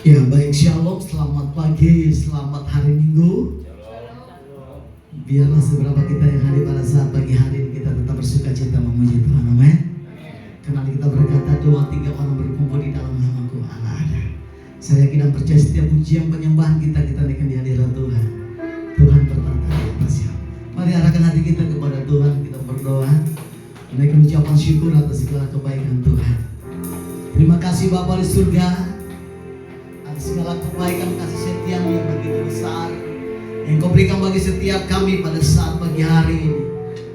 Ya baik, shalom, selamat pagi, selamat hari Minggu. Biarlah seberapa kita yang hadir pada saat pagi hari ini kita tetap bersuka cita memuji Tuhan, amin. Karena kita berkata 2-3 orang berkumpul di dalam namaku Allah ada. Saya yakin dan percaya setiap pujian penyembahan kita naikkan di hadirat Tuhan. Tuhan bertata di atasnya. Mari arahkan hati kita kepada Tuhan, kita berdoa, menaikkan ucapan syukur atas segala kebaikan Tuhan. Terima kasih Bapa di surga, segala kebaikan kasih setiamu yang begitu besar yang Kau berikan bagi setiap kami pada saat pagi hari ini.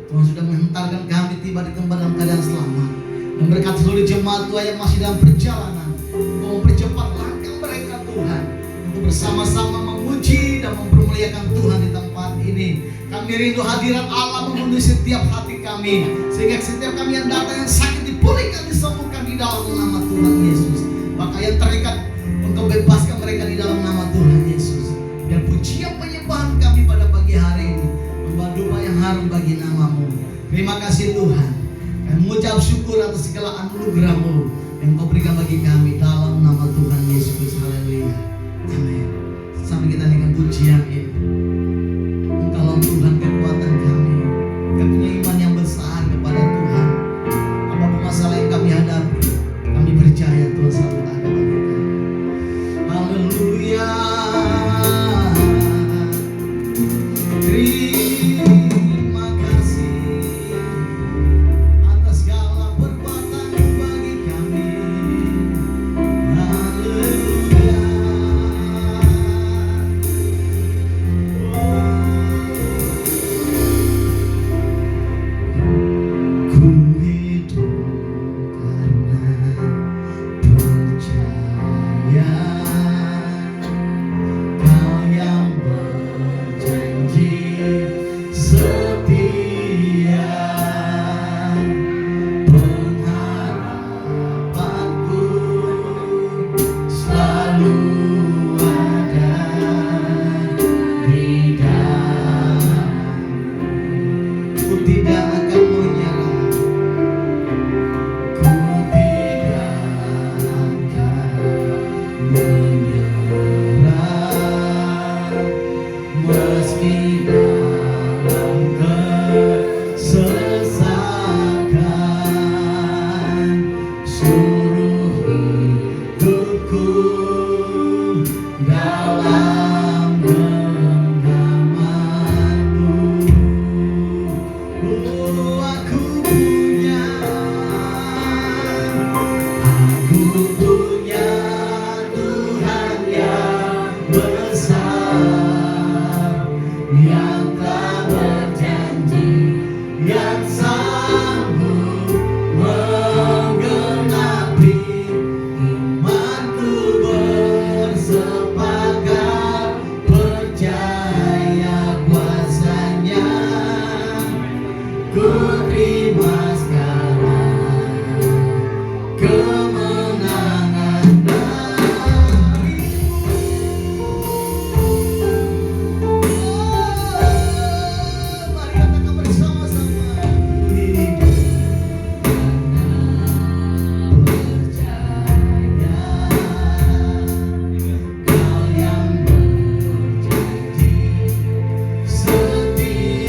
Tuhan sudah menghantarkan kami tiba di tempat dalam keadaan selamat, dan berkat seluruh jemaat Tuhan yang masih dalam perjalanan, Kau mempercepat langkah mereka Tuhan untuk bersama-sama memuji dan mempermuliakan Tuhan di tempat ini. Kami rindu hadirat Allah memenuhi setiap hati kami, sehingga setiap kami yang datang yang sakit dipulihkan, disembuhkan di dalam nama Tuhan Yesus. Maka yang terikat, Engkau bebaskan mereka di dalam nama Tuhan Yesus. Dan pujian penyembahan kami pada pagi hari ini membawa doa yang harum bagi nama-Mu. Terima kasih Tuhan. Kami mengucap syukur atas segala anugerah-Mu yang Kau berikan bagi kami dalam nama Tuhan Yesus. Haleluya. Amin. Sampai kita naikkan pujian ini. Engkaulah Tuhan kekuatan kami. Kami punya iman yang besar kepada Tuhan. Apapun masalah yang kami hadapi, kami percaya Tuhan selalu ada bagi kami. Haleluya. Terima kasih atas segala perbuatan bagi kami. Haleluya. Ku hidup karena percaya. Kau yang berjanji setia, pengharapanku selalu ada di dalam-Mu. Ku tidak akan menyerah, ku tidak akan menyerah, meski dalam kesesakan. Seluruh hidupku dalam genggaman-Mu. Aku punya Tuhan yang besar, yang telah berjanji, yang sanggup menggenapi. Imanku bersepakat, percaya kuasa-Nya. Ku terima sekarang kemenangan dari-Mu. Mari katakan bersama-sama. Hidup karena percaya. Kau yang berjanji setia,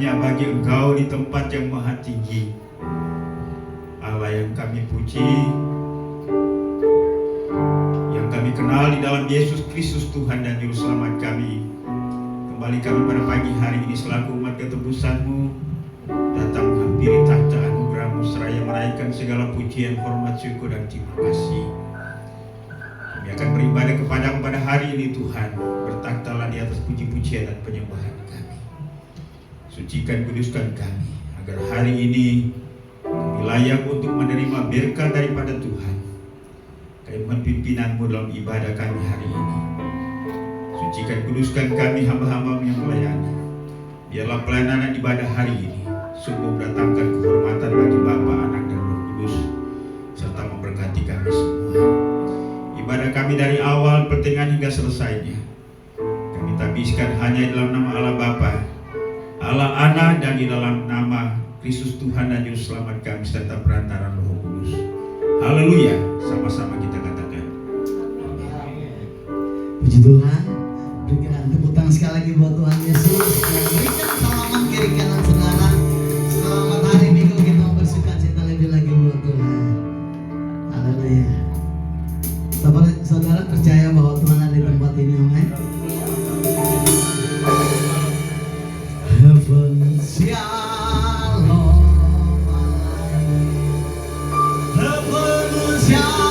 hanya bagi Engkau di tempat yang maha tinggi. Allah yang kami puji, yang kami kenal di dalam Yesus Kristus Tuhan dan Juru Selamat kami. Kembali kami pada pagi hari ini selaku umat ketebusan-Mu datang menghampiri tahta anugerah-Mu seraya meraihkan segala pujian, hormat, syukur dan terima kasih. Kami akan beribadah kepada-Mu pada hari ini Tuhan. Bertakhtalah di atas puji-pujian dan penyembahan kami. Sucikan, kuduskan kami agar hari ini kami layak untuk menerima berkat daripada Tuhan. Kami mohon pimpinan-Mu dalam ibadah kami hari ini. Sucikan, kuduskan kami hamba-hamba-Mu yang melayani. Biarlah pelayanan ibadah hari ini sungguh mendatangkan kehormatan bagi Bapa, Anak dan Roh Kudus, serta memberkati kami semua. Ibadah kami dari awal, pertengahan hingga selesainya kami tabiskan hanya di dalam nama Allah Bapa, Allah Anak, dan di dalam nama Kristus Tuhan dan Juru Selamat kami serta perantaraan Roh Kudus. Haleluya, sama-sama kita katakan. Puji Tuhan. Berikan tepuk tangan sekali lagi buat Tuhan Yesus. Berikan salaman kiri kanan saudara. Selamat hari Minggu, kita bersuka cita lebih lagi buat Tuhan. Haleluya. Saudara percaya bahwa Tuhan ada di tempat ini, amin. Heaven Shalom. Heaven Shalom.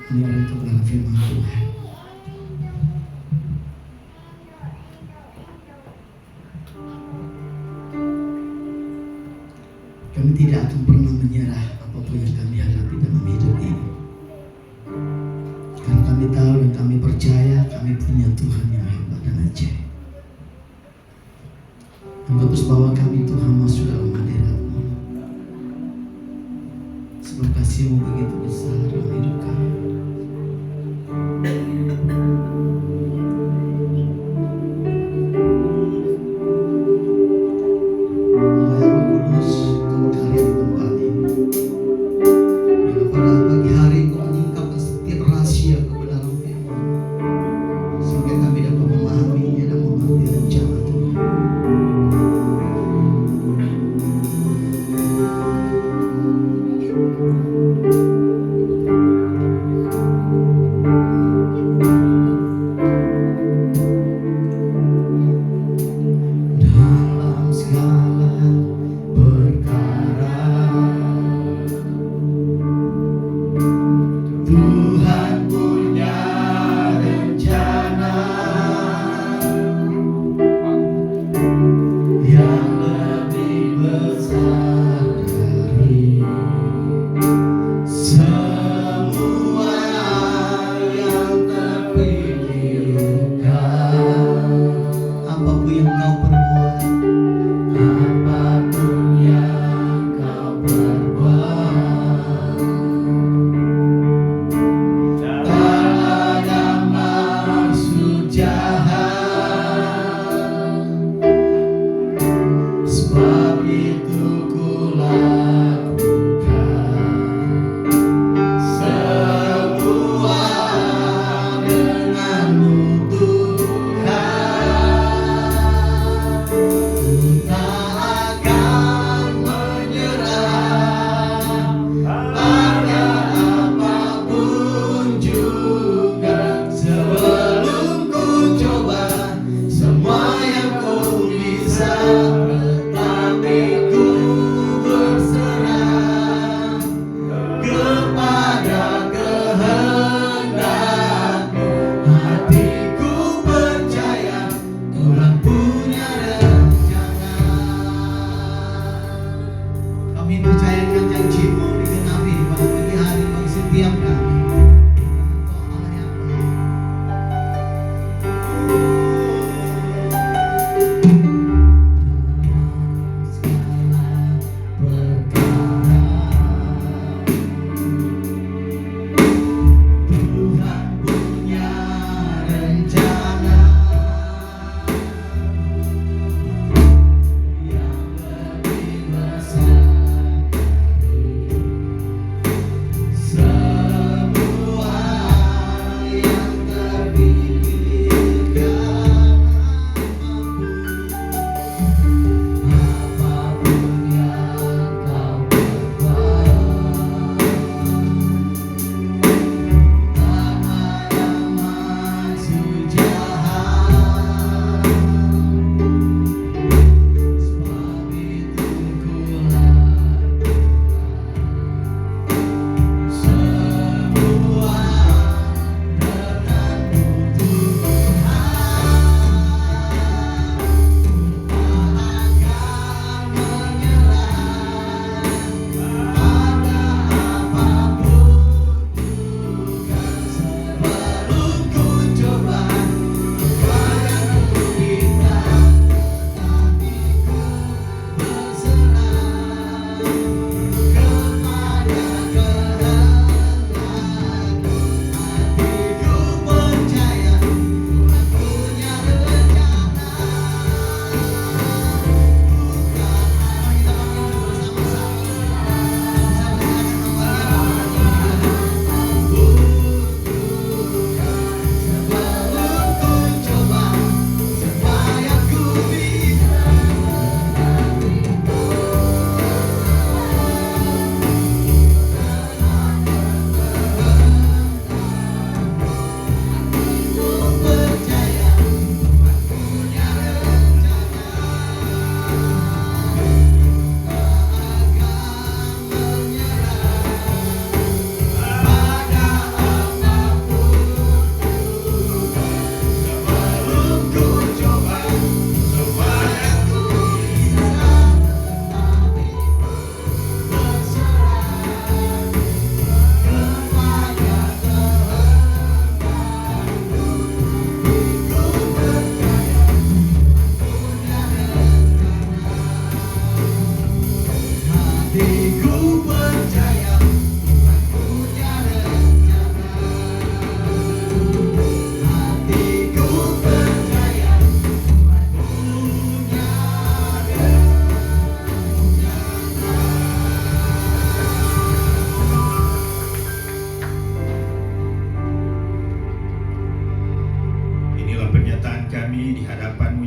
mendengarkan kebenaran firman Tuhan. Kami tidak akan pernah menyerah apapun yang kami hadapi dalam hidup ini. Karena kami tahu dan kami percaya kami punya Tuhan yang hebat dan ajaib. Engkau terus bawa kami Tuhan masuk dalam hadirat-Mu. Sebab kasih-Mu begitu besar dalam hidup kami.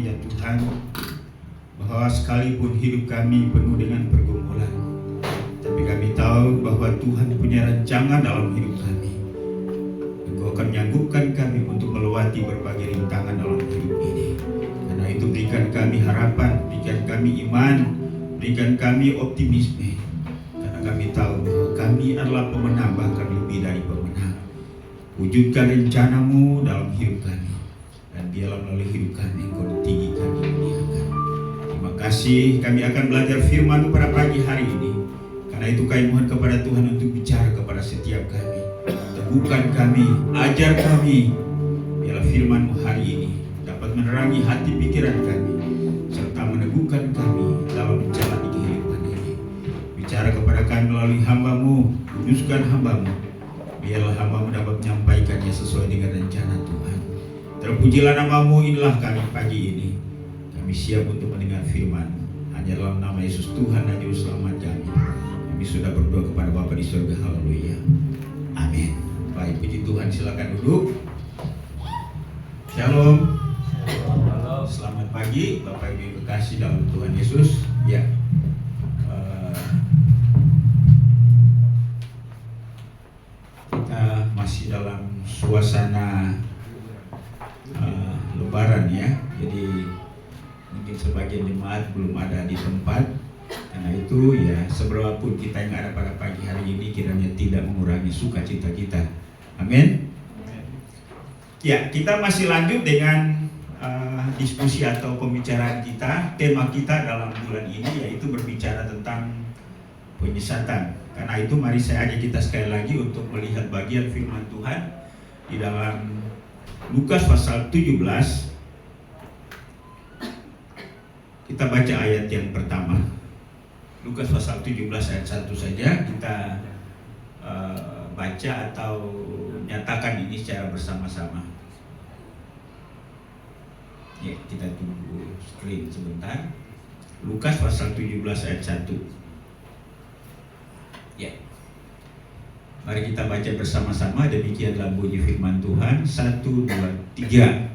ya Tuhan, bahwa sekalipun hidup kami penuh dengan pergumulan, tapi kami tahu bahwa Tuhan punya rancangan dalam hidup kami. Engkau akan menyanggup,kan kami untuk melewati berbagai rintangan dalam hidup ini. Karena itu berikan kami harapan, berikan kami iman, berikan kami optimisme. Karena kami tahu bahwa kami adalah pemenang, bahkan lebih dari pemenang. Wujudkan rencanamu dalam hidup kami, dan biarlah melalui hidup kami Engkau ditinggikan, dimuliakan. Terima kasih, kami akan belajar firman-Mu pada pagi hari ini. Karena itu kami mohon kepada Tuhan untuk bicara kepada setiap kami. Teguhkan kami, ajar kami, biarlah firman-Mu hari ini dapat menerangi hati pikiran kami, serta meneguhkan kami dalam menjalani kehidupan ini. Bicara kepada kami melalui hamba-Mu, kuduskan hamba-Mu, biarlah hamba-Mu dapat menyampaikannya sesuai dengan rencana Tuhan. Terpujilah nama-Mu, inilah kami pagi ini. Kami siap untuk mendengar firman-Mu. Hanya dalam nama Yesus Tuhan dan Juru Selamat kami. Kami sudah berdoa kepada Bapa di surga. Haleluya. Amin. Baik, puji Tuhan, silakan duduk. Shalom. Selamat pagi Bapak Ibu yang kekasih dalam Tuhan Yesus. Ya. Kita masih dalam suasana Lebaran ya. Jadi mungkin sebagian jemaat belum ada di tempat. Karena itu ya, seberapapun kita yang ada pada pagi hari ini, kiranya tidak mengurangi sukacita kita. Amin. Ya, kita masih lanjut dengan diskusi atau pembicaraan kita. Tema kita dalam bulan ini yaitu berbicara tentang penyesatan. Karena itu mari saya ajak kita sekali lagi untuk melihat bagian firman Tuhan di dalam Lukas pasal 17. Kita baca ayat yang pertama. Lukas pasal 17 ayat 1 saja kita baca atau nyatakan ini secara bersama-sama. Ya, kita tunggu screen sebentar. Lukas pasal 17 ayat 1. Ya. Mari kita baca bersama-sama, demikianlah bunyi firman Tuhan. 1, 2, 3.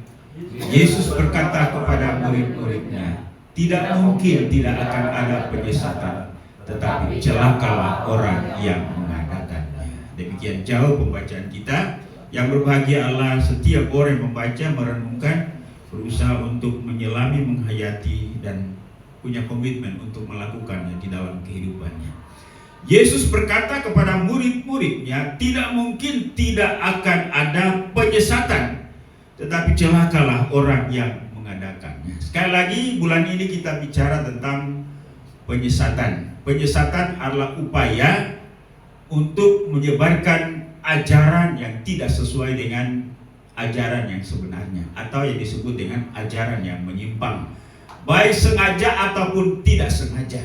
Yesus berkata kepada murid-muridnya, tidak mungkin tidak akan ada penyesatan, tetapi celakalah orang yang mengadakannya. Demikian jauh pembacaan kita. Yang berbahagia Allah setiap orang yang membaca, merenungkan, berusaha untuk menyelami, menghayati, dan punya komitmen untuk melakukannya di dalam kehidupannya. Yesus berkata kepada murid-muridnya, tidak mungkin tidak akan ada penyesatan, tetapi celakalah orang yang mengadakannya. Sekali lagi, bulan ini kita bicara tentang penyesatan. Penyesatan adalah upaya untuk menyebarkan ajaran yang tidak sesuai dengan ajaran yang sebenarnya, atau yang disebut dengan ajaran yang menyimpang, baik sengaja ataupun tidak sengaja.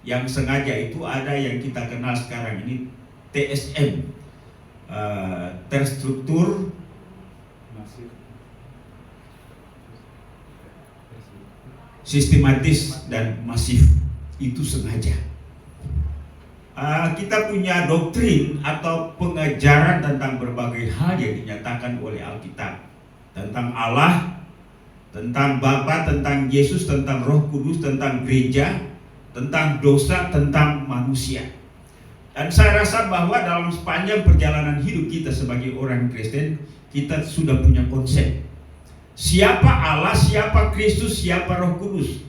Yang sengaja itu ada yang kita kenal sekarang ini TSM, terstruktur, sistematis, dan masif. Itu sengaja. Kita punya doktrin atau pengajaran tentang berbagai hal yang dinyatakan oleh Alkitab, tentang Allah, tentang Bapa, tentang Yesus, tentang Roh Kudus, tentang gereja, tentang dosa, tentang manusia. Dan saya rasa bahwa dalam sepanjang perjalanan hidup kita sebagai orang Kristen, kita sudah punya konsep. Siapa Allah, siapa Kristus, siapa Roh Kudus,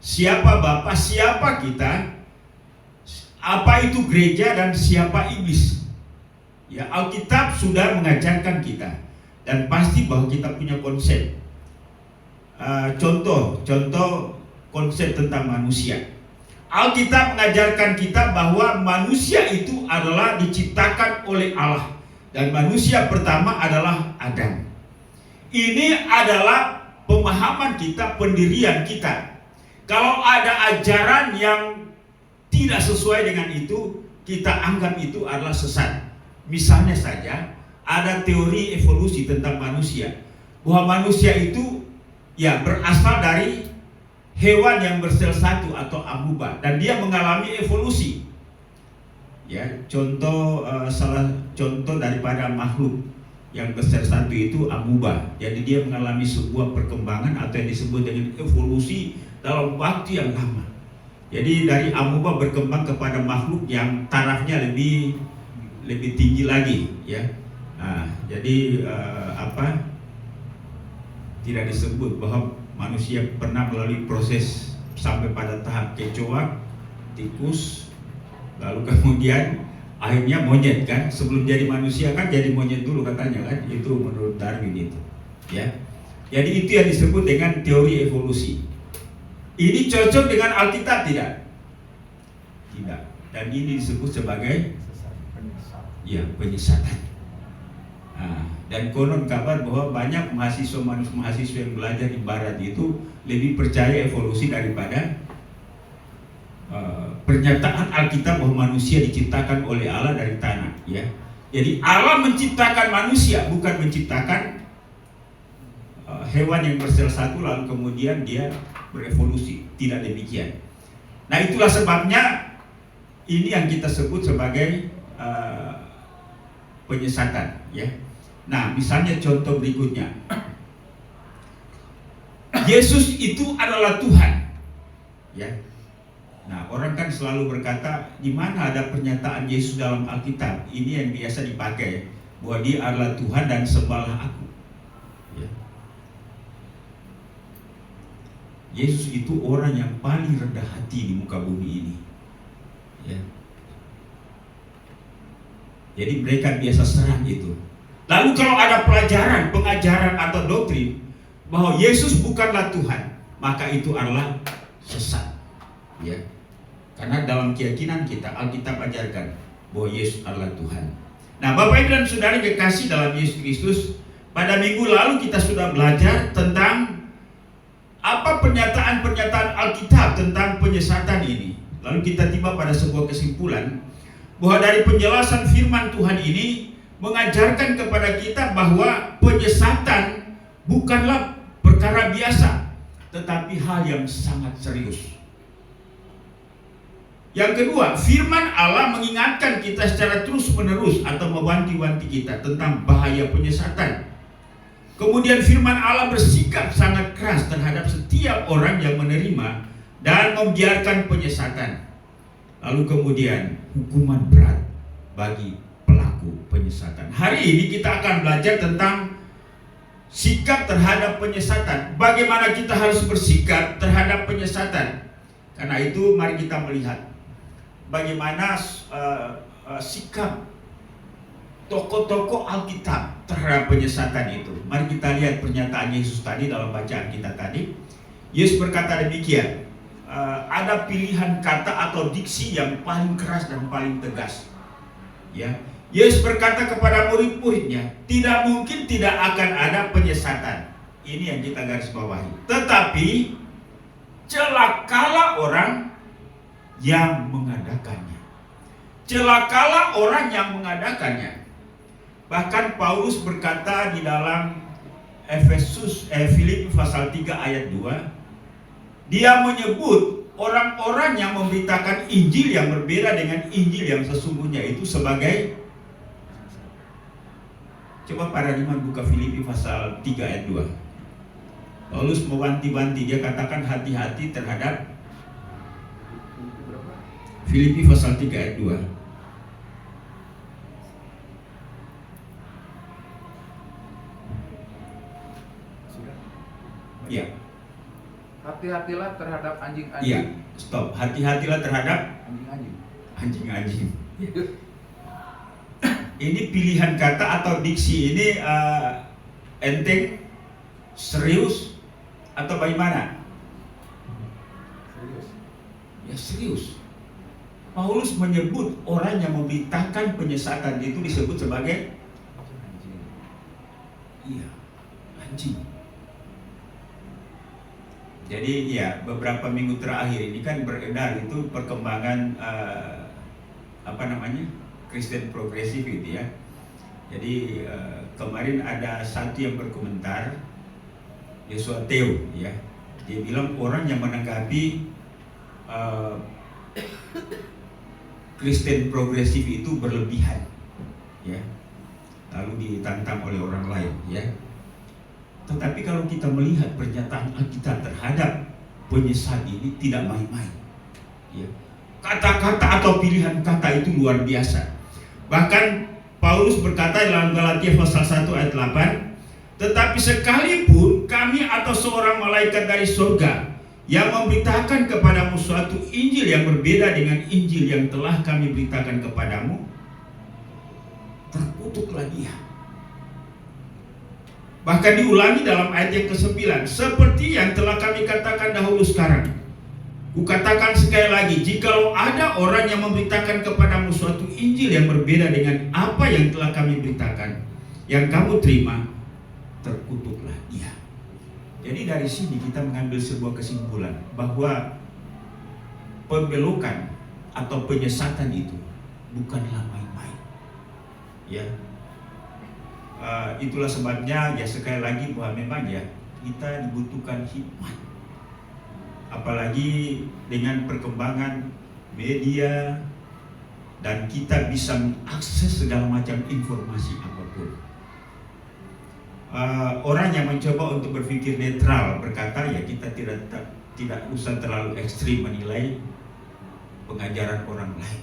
siapa Bapa, siapa kita, apa itu gereja, dan siapa iblis. Ya, Alkitab sudah mengajarkan kita, dan pasti bahwa kita punya konsep. Contoh konsep tentang manusia. Alkitab mengajarkan kita bahwa manusia itu adalah diciptakan oleh Allah, dan manusia pertama adalah Adam. Ini adalah pemahaman kita, pendirian kita. Kalau ada ajaran yang tidak sesuai dengan itu, kita anggap itu adalah sesat. Misalnya saja, ada teori evolusi tentang manusia, bahwa manusia itu ya berasal dari hewan yang bersel satu atau amuba, dan dia mengalami evolusi. Ya, salah contoh daripada makhluk yang besar satu itu amuba. Jadi dia mengalami sebuah perkembangan atau yang disebut dengan evolusi dalam waktu yang lama. Jadi dari amuba berkembang kepada makhluk yang tarafnya lebih tinggi lagi, ya. Nah, jadi tidak disebut bahwa manusia pernah melalui proses sampai pada tahap kecoa, tikus, lalu kemudian akhirnya monyet kan. Sebelum jadi manusia kan jadi monyet dulu katanya kan, itu menurut Darwin itu, ya. Jadi itu yang disebut dengan teori evolusi. Ini cocok dengan Alkitab tidak? Tidak. Dan ini disebut sebagai penyesatan. Nah, dan konon kabar bahwa banyak mahasiswa yang belajar di Barat itu lebih percaya evolusi daripada pernyataan Alkitab bahwa manusia diciptakan oleh Allah dari tanah, ya. Jadi Allah menciptakan manusia, bukan menciptakan hewan yang bersel satu lalu kemudian dia berevolusi. Tidak demikian. Nah, itulah sebabnya ini yang kita sebut sebagai penyesatan, ya. Nah, misalnya contoh berikutnya, Yesus itu adalah Tuhan, ya. Nah, orang kan selalu berkata, di mana ada pernyataan Yesus dalam Alkitab? Ini yang biasa dipakai, bahwa dia adalah Tuhan dan sembahlah aku, ya. Yesus itu orang yang paling rendah hati di muka bumi ini, ya. Jadi mereka biasa serang itu. Lalu kalau ada pelajaran, pengajaran atau doktrin bahwa Yesus bukanlah Tuhan, maka itu adalah sesat, ya. Karena dalam keyakinan kita, Alkitab ajarkan bahwa Yesus adalah Tuhan. Nah, Bapak Ibu dan Saudara kekasih dalam Yesus Kristus, pada minggu lalu kita sudah belajar tentang apa pernyataan-pernyataan Alkitab tentang penyesatan ini. Lalu kita tiba pada sebuah kesimpulan bahwa dari penjelasan firman Tuhan ini mengajarkan kepada kita bahwa penyesatan bukanlah perkara biasa, tetapi hal yang sangat serius. Yang kedua, firman Allah mengingatkan kita secara terus-menerus atau mewanti-wanti kita tentang bahaya penyesatan. Kemudian firman Allah bersikap sangat keras terhadap setiap orang yang menerima dan membiarkan penyesatan. Lalu kemudian hukuman berat bagi pelaku penyesatan. Hari ini kita akan belajar tentang sikap terhadap penyesatan. Bagaimana kita harus bersikap terhadap penyesatan. Karena itu mari kita melihat bagaimana sikap tokoh-tokoh Alkitab terhadap penyesatan itu. Mari kita lihat pernyataan Yesus tadi dalam bacaan kita tadi. Yesus berkata demikian, ada pilihan kata atau diksi yang paling keras dan paling tegas, ya. Yesus berkata kepada murid-muridnya, tidak mungkin tidak akan ada penyesatan. Ini yang kita garis bawahi. Tetapi celakalah orang yang mengadakannya. Celakalah orang yang mengadakannya. Bahkan Paulus berkata di dalam Filipi pasal 3 ayat 2, dia menyebut orang-orang yang memberitakan Injil yang berbeda dengan Injil yang sesungguhnya itu sebagai, coba para iman buka Filipi pasal 3 ayat 2. Paulus mewanti-wanti, dia katakan hati-hati terhadap Filipi pasal 3 ayat 2. Ya. Hati-hatilah terhadap anjing-anjing. Iya, stop. Hati-hatilah terhadap Anjing-anjing. anjing-anjing. Ini pilihan kata atau diksi ini enteng, serius, atau bagaimana? Serius. Ya serius. Paulus menyebut orang yang memberitakan penyesatan itu disebut sebagai Anjing. iya, anjing. Jadi ya beberapa minggu terakhir ini kan beredar itu perkembangan Kristen progresif itu ya. Jadi kemarin ada satu yang berkomentar, Yosua Theo ya. Dia bilang orang yang menanggapi Kristen progresif itu berlebihan ya. lalu ditantang oleh orang lain, ya. Tetapi kalau kita melihat pernyataan Alkitab terhadap penyesat ini tidak main-main, ya. Kata-kata atau pilihan kata itu luar biasa. Bahkan Paulus berkata dalam Galatia pasal 1 ayat 8, tetapi sekalipun kami atau seorang malaikat dari surga yang memberitakan kepadamu suatu Injil yang berbeda dengan Injil yang telah kami beritakan kepadamu, terkutuklah dia. Bahkan diulangi dalam ayat yang ke-9, seperti yang telah kami katakan dahulu sekarang. Kukatakan sekali lagi, jikalau ada orang yang memberitakan kepadamu suatu Injil yang berbeda dengan apa yang telah kami beritakan, yang kamu terima, terkutuklah dia. Jadi dari sini kita mengambil sebuah kesimpulan bahwa pembelokan atau penyesatan itu bukanlah main-main, ya. Itulah sebabnya ya sekali lagi bahwa memang ya kita dibutuhkan hikmat, apalagi dengan perkembangan media dan kita bisa mengakses segala macam informasi apapun. Orang yang mencoba untuk berpikir netral berkata ya kita tidak usah terlalu ekstrim menilai pengajaran orang lain,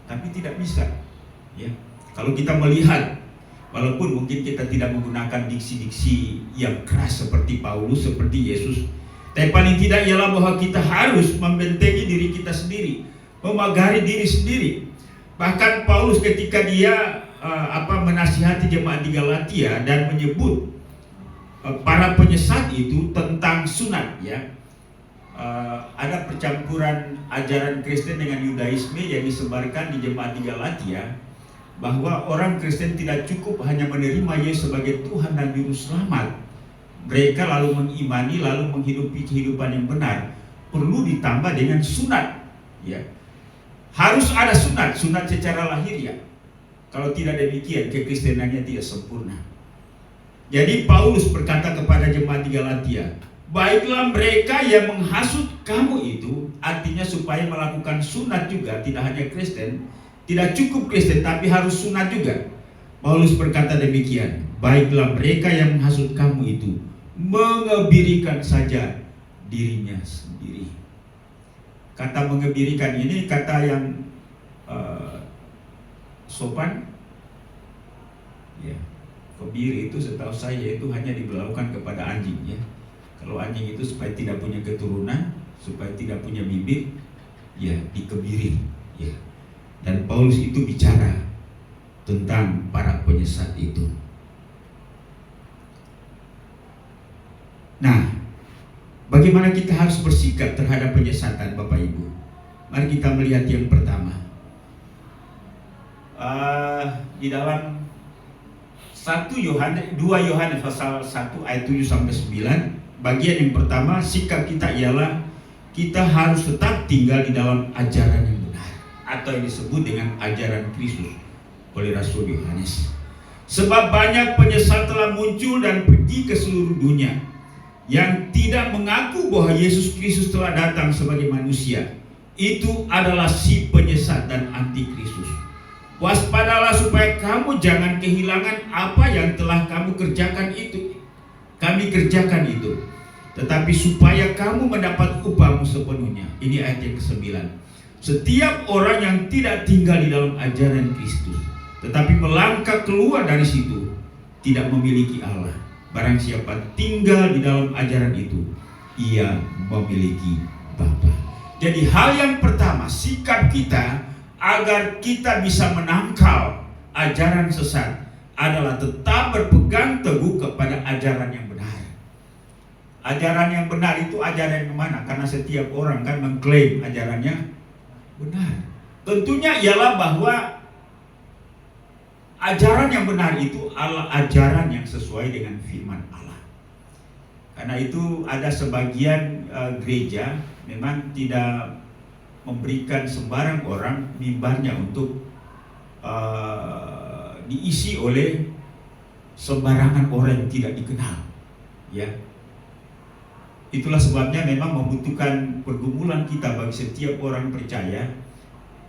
tapi tidak bisa, ya. Kalau kita melihat, walaupun mungkin kita tidak menggunakan diksi-diksi yang keras seperti Paulus, seperti Yesus, tapi paling tidak ialah bahwa kita harus membentengi diri kita sendiri, memagari diri sendiri. Bahkan Paulus ketika dia menasihati jemaat di Galatia dan menyebut para penyesat itu tentang sunat, ya. Ada percampuran ajaran Kristen dengan Yudaisme yang disebarkan di jemaat di Galatia, bahwa orang Kristen tidak cukup hanya menerima Yesus sebagai Tuhan dan Juru Selamat. Mereka lalu mengimani, lalu menghidupi kehidupan yang benar. Perlu ditambah dengan sunat, ya. Harus ada sunat secara lahiriah. Kalau tidak demikian, kekristenannya tidak sempurna. Jadi Paulus berkata kepada jemaat di Galatia, baiklah mereka yang menghasut kamu itu, artinya supaya melakukan sunat juga, tidak hanya Kristen, tidak cukup Kristen, tapi harus sunat juga. Paulus berkata demikian, baiklah mereka yang menghasut kamu itu mengebirikan saja dirinya sendiri. Kata mengebirikan ini kata yang sopan, ya. Kebiri itu setahu saya itu hanya diberlakukan kepada anjing, ya. Kalau anjing itu supaya tidak punya keturunan, supaya tidak punya bibit, ya dikebiri, ya. Dan Paulus itu bicara tentang para penyesat itu. Nah, bagaimana kita harus bersikap terhadap penyesatan, Bapak Ibu? Mari kita melihat yang pertama. Di dalam 2 Yohanes pasal 1 ayat 7 sampai 9, bagian yang pertama, sikap kita ialah kita harus tetap tinggal di dalam ajaran yang benar, atau yang disebut dengan ajaran Kristus oleh Rasul Yohanes. Sebab banyak penyesat telah muncul dan pergi ke seluruh dunia yang tidak mengaku bahwa Yesus Kristus telah datang sebagai manusia. Itu adalah si penyesat dan antikristus. Waspadalah supaya kamu jangan kehilangan apa yang telah kamu kerjakan itu. Kami kerjakan itu. Tetapi supaya kamu mendapat upahmu sepenuhnya. Ini ayat yang ke-9. Setiap orang yang tidak tinggal di dalam ajaran Kristus, tetapi melangkah keluar dari situ, tidak memiliki Allah. Barang siapa tinggal di dalam ajaran itu, ia memiliki Bapa. Jadi hal yang pertama, sikap kita agar kita bisa menangkal ajaran sesat adalah tetap berpegang teguh kepada ajaran yang benar. Ajaran yang benar itu ajaran yang mana? Karena setiap orang kan mengklaim ajarannya benar. Tentunya ialah bahwa ajaran yang benar itu adalah ajaran yang sesuai dengan firman Allah. Karena itu ada sebagian gereja memang tidak memberikan sembarang orang mimbarnya untuk diisi oleh sembarangan orang yang tidak dikenal, ya. Itulah sebabnya memang membutuhkan pergumulan kita bagi setiap orang percaya,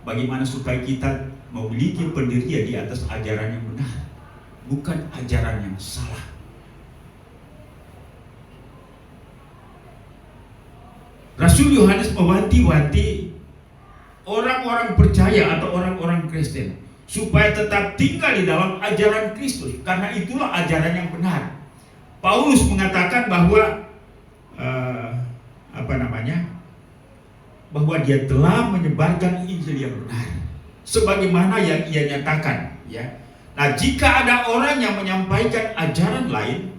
bagaimana supaya kita memiliki pendirian di atas ajaran yang benar, bukan ajaran yang salah. Rasul Yohanes mewanti-wanti orang-orang percaya atau orang-orang Kristen supaya tetap tinggal di dalam ajaran Kristus, karena itulah ajaran yang benar. Paulus mengatakan bahwa bahwa dia telah menyebarkan Injil yang benar sebagaimana yang ia nyatakan, ya. Nah, jika ada orang yang menyampaikan ajaran lain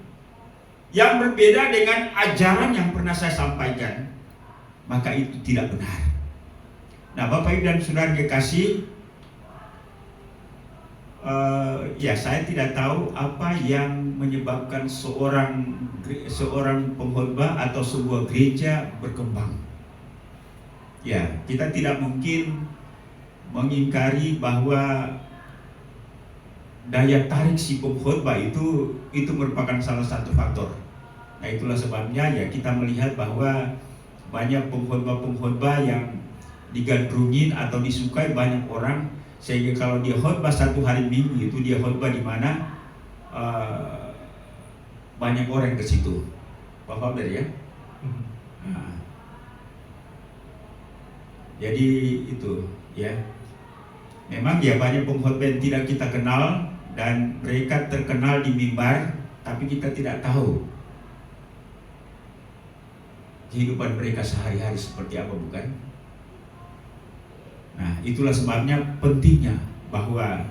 yang berbeda dengan ajaran yang pernah saya sampaikan, maka itu tidak benar. Nah, Bapak Ibu dan Saudara kekasih, saya tidak tahu apa yang menyebabkan seorang pengkhotbah atau sebuah gereja berkembang. Ya, kita tidak mungkin mengingkari bahwa daya tarik si pengkhotbah itu merupakan salah satu faktor. Nah, itulah sebabnya ya kita melihat bahwa banyak pengkhotbah yang digandrungin atau disukai banyak orang, sehingga kalau dia khotbah satu hari Minggu itu dia khotbah di mana banyak orang ke situ. Paham ya? Nah, jadi itu ya. Memang ya banyak pengkhotbah yang tidak kita kenal dan mereka terkenal di mimbar, tapi kita tidak tahu kehidupan mereka sehari-hari seperti apa, bukan? Nah, itulah sebabnya pentingnya bahwa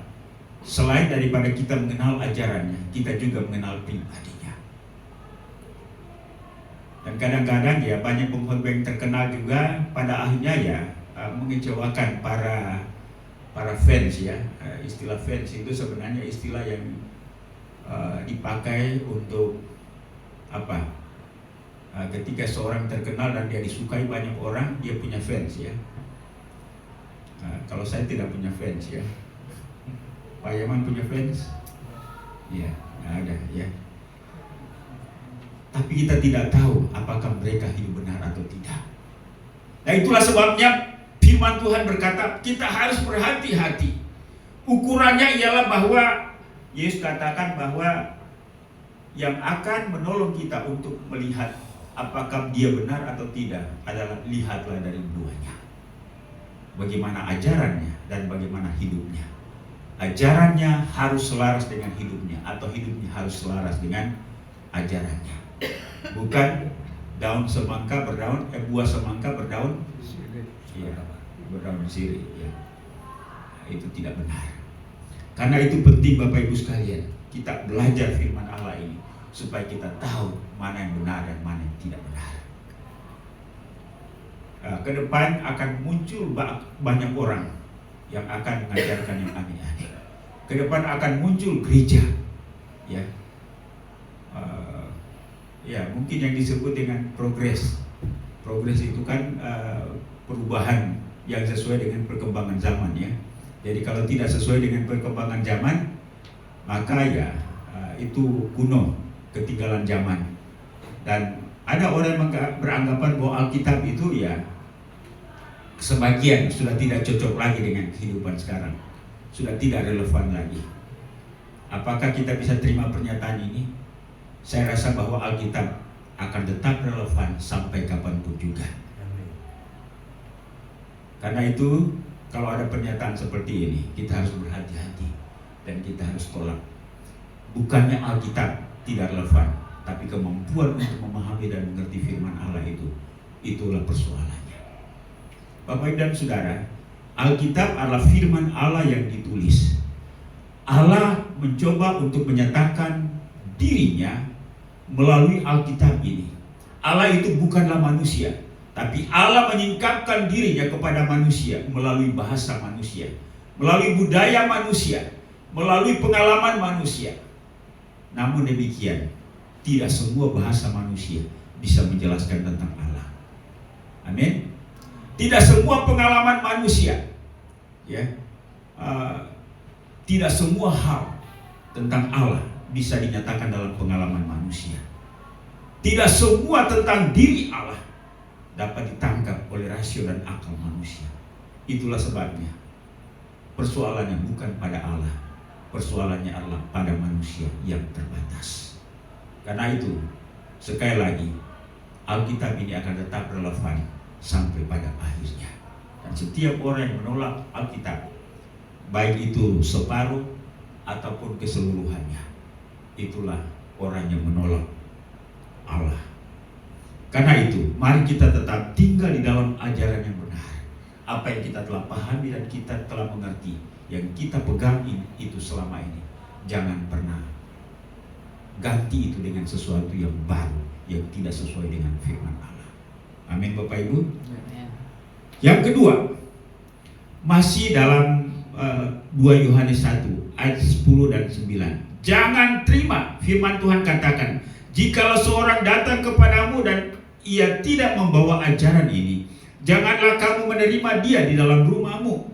selain daripada kita mengenal ajarannya, kita juga mengenal pribadinya. Dan kadang-kadang ya banyak pengkhotbah yang terkenal juga pada akhirnya ya mengecewakan para fans ya. Istilah fans itu sebenarnya istilah yang dipakai untuk apa? Ketika seorang terkenal dan dia disukai banyak orang, dia punya fans ya. Kalau saya tidak punya fans ya. Pak Yaman punya fans? Iya, nggak ada ya. Tapi kita tidak tahu apakah mereka hidup benar atau tidak. Nah, itulah sebabnya firman Tuhan berkata kita harus berhati-hati. Ukurannya ialah bahwa Yesus katakan bahwa yang akan menolong kita untuk melihat apakah dia benar atau tidak adalah lihatlah dari duanya. Bagaimana ajarannya dan bagaimana hidupnya. Ajarannya harus selaras dengan hidupnya, atau hidupnya harus selaras dengan ajarannya. Bukan daun semangka berdaun, buah semangka berdaun ya, berdaun sirih ya. Itu tidak benar. Karena itu penting Bapak Ibu sekalian, kita belajar firman Allah ini supaya kita tahu mana yang benar dan mana yang tidak benar. Ke depan akan muncul banyak orang yang akan mengajarkan yang aneh-aneh. Ke depan akan muncul gereja, ya, mungkin yang disebut dengan progres. Progres itu kan perubahan yang sesuai dengan perkembangan zaman ya. Jadi kalau tidak sesuai dengan perkembangan zaman, maka ya itu kuno, ketinggalan zaman. Dan ada orang yang beranggapan bahwa Alkitab itu ya sebagian sudah tidak cocok lagi dengan kehidupan sekarang, sudah tidak relevan lagi. Apakah kita bisa terima pernyataan ini? Saya rasa bahwa Alkitab akan tetap relevan sampai kapanpun juga. Karena itu kalau ada pernyataan seperti ini, kita harus berhati-hati dan kita harus tolak. Bukannya Alkitab tidak relevan, tapi kemampuan untuk memahami dan mengerti firman Allah itulah persoalannya. Bapak dan Saudara, Alkitab adalah firman Allah yang ditulis. Allah mencoba untuk menyatakan dirinya melalui Alkitab ini. Allah itu bukanlah manusia, tapi Allah menyingkapkan dirinya kepada manusia melalui bahasa manusia, melalui budaya manusia, melalui pengalaman manusia. Namun demikian, tidak semua bahasa manusia bisa menjelaskan tentang Allah. Amin. Tidak semua pengalaman manusia, ya, tidak semua hal tentang Allah bisa dinyatakan dalam pengalaman manusia. Tidak semua tentang diri Allah dapat ditangkap oleh rasio dan akal manusia. Itulah sebabnya persoalannya bukan pada Allah, persoalannya adalah pada manusia. yang terbatas. Karena itu, sekali lagi, Alkitab ini akan tetap relevan sampai pada akhirnya. Dan setiap orang yang menolak Alkitab, baik itu separuh ataupun keseluruhannya, itulah orang yang menolak Allah. Karena itu, mari kita tetap tinggal di dalam ajaran yang benar. Apa yang kita telah pahami dan kita telah mengerti, yang kita pegang itu selama ini, jangan pernah ganti itu dengan sesuatu yang baru, yang tidak sesuai dengan firman Allah. Amin Bapak Ibu. Yang kedua, masih dalam 2 Yohanes 1 ayat 10 dan 9. Jangan terima, firman Tuhan katakan, jikalau seorang datang kepadamu dan ia tidak membawa ajaran ini, janganlah kamu menerima dia di dalam rumahmu.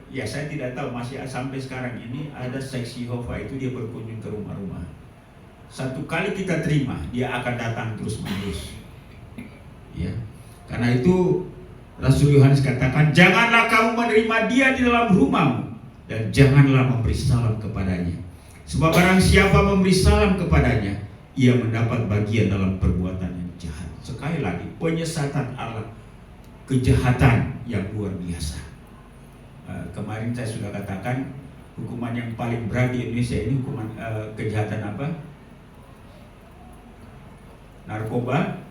Ya, saya tidak tahu masih sampai sekarang ini ada saksi Yehova itu dia berkunjung ke rumah-rumah. Satu kali kita terima, dia akan datang terus-menerus. Ya, karena itu Rasul Yohanes katakan, janganlah kamu menerima dia di dalam rumahmu dan janganlah memberi salam kepadanya. Sebab barang siapa memberi salam kepadanya, ia mendapat bagian dalam perbuatan yang jahat. Sekali lagi, penyesatan Allah, kejahatan yang luar biasa. Kemarin saya sudah katakan, hukuman yang paling berat di Indonesia ini hukuman kejahatan apa? Narkoba,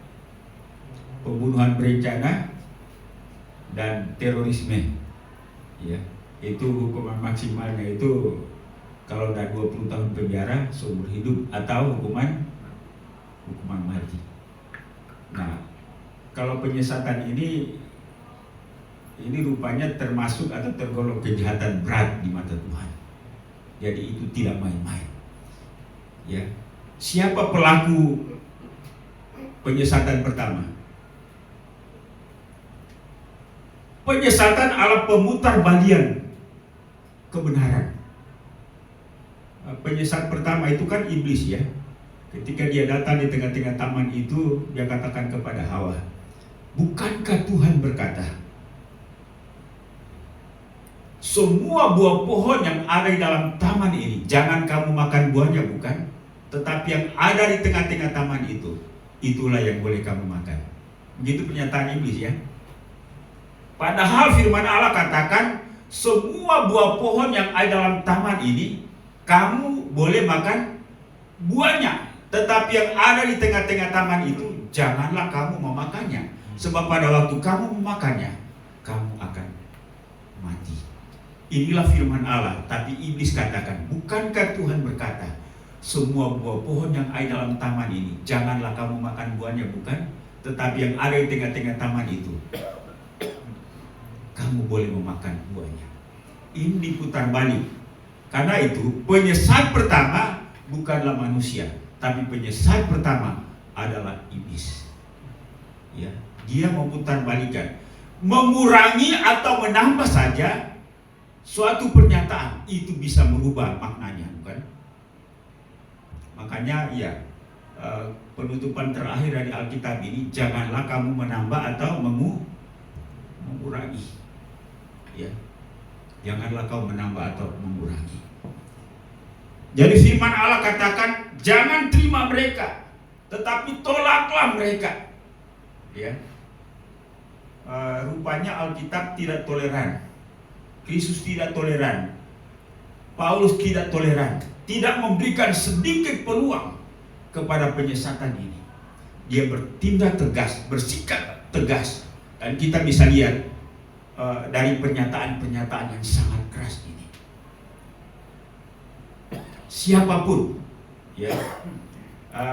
pembunuhan berencana, dan terorisme. Ya, itu hukuman maksimalnya itu kalau udah 20 tahun penjara seumur hidup atau hukuman mati. Nah, kalau penyesatan ini rupanya termasuk atau tergolong kejahatan berat di mata Tuhan. Jadi itu tidak main-main. Ya, siapa pelaku penyesatan pertama? Penyesatan adalah pemutar balian kebenaran. Penyesat pertama itu kan iblis ya. Ketika dia datang di tengah-tengah taman itu, dia katakan kepada Hawa, bukankah Tuhan berkata, semua buah pohon yang ada di dalam taman ini jangan kamu makan buahnya, bukan? Tetapi yang ada di tengah-tengah taman itu, itulah yang boleh kamu makan. Begitu pernyataan iblis ya. Padahal firman Allah katakan, semua buah pohon yang ada dalam taman ini kamu boleh makan buahnya, tetapi yang ada di tengah-tengah taman itu janganlah kamu memakannya. Sebab pada waktu kamu memakannya, kamu akan mati. Inilah firman Allah. Tapi iblis katakan, bukankah Tuhan berkata, semua buah pohon yang ada dalam taman ini janganlah kamu makan buahnya, bukan? Tetapi yang ada di tengah-tengah taman itu kamu boleh memakan buahnya. Ini diputar balik. Karena itu penyesat pertama bukanlah manusia, tapi penyesat pertama adalah iblis. Ya, dia memutar balikan, mengurangi atau menambah saja suatu pernyataan, itu bisa merubah maknanya, bukan? Makanya ya, penutupan terakhir dari Alkitab ini, janganlah kamu menambah atau mengurangi. Ya, janganlah kau menambah atau mengurangi. Jadi firman Allah katakan, jangan terima mereka, tetapi tolaklah mereka. Ya, rupanya Alkitab tidak toleran, Kristus tidak toleran, Paulus tidak toleran, tidak memberikan sedikit peluang kepada penyesatan ini. Dia bertindak tegas, bersikap tegas, dan kita bisa lihat dari pernyataan-pernyataan yang sangat keras ini. Siapapun, ya,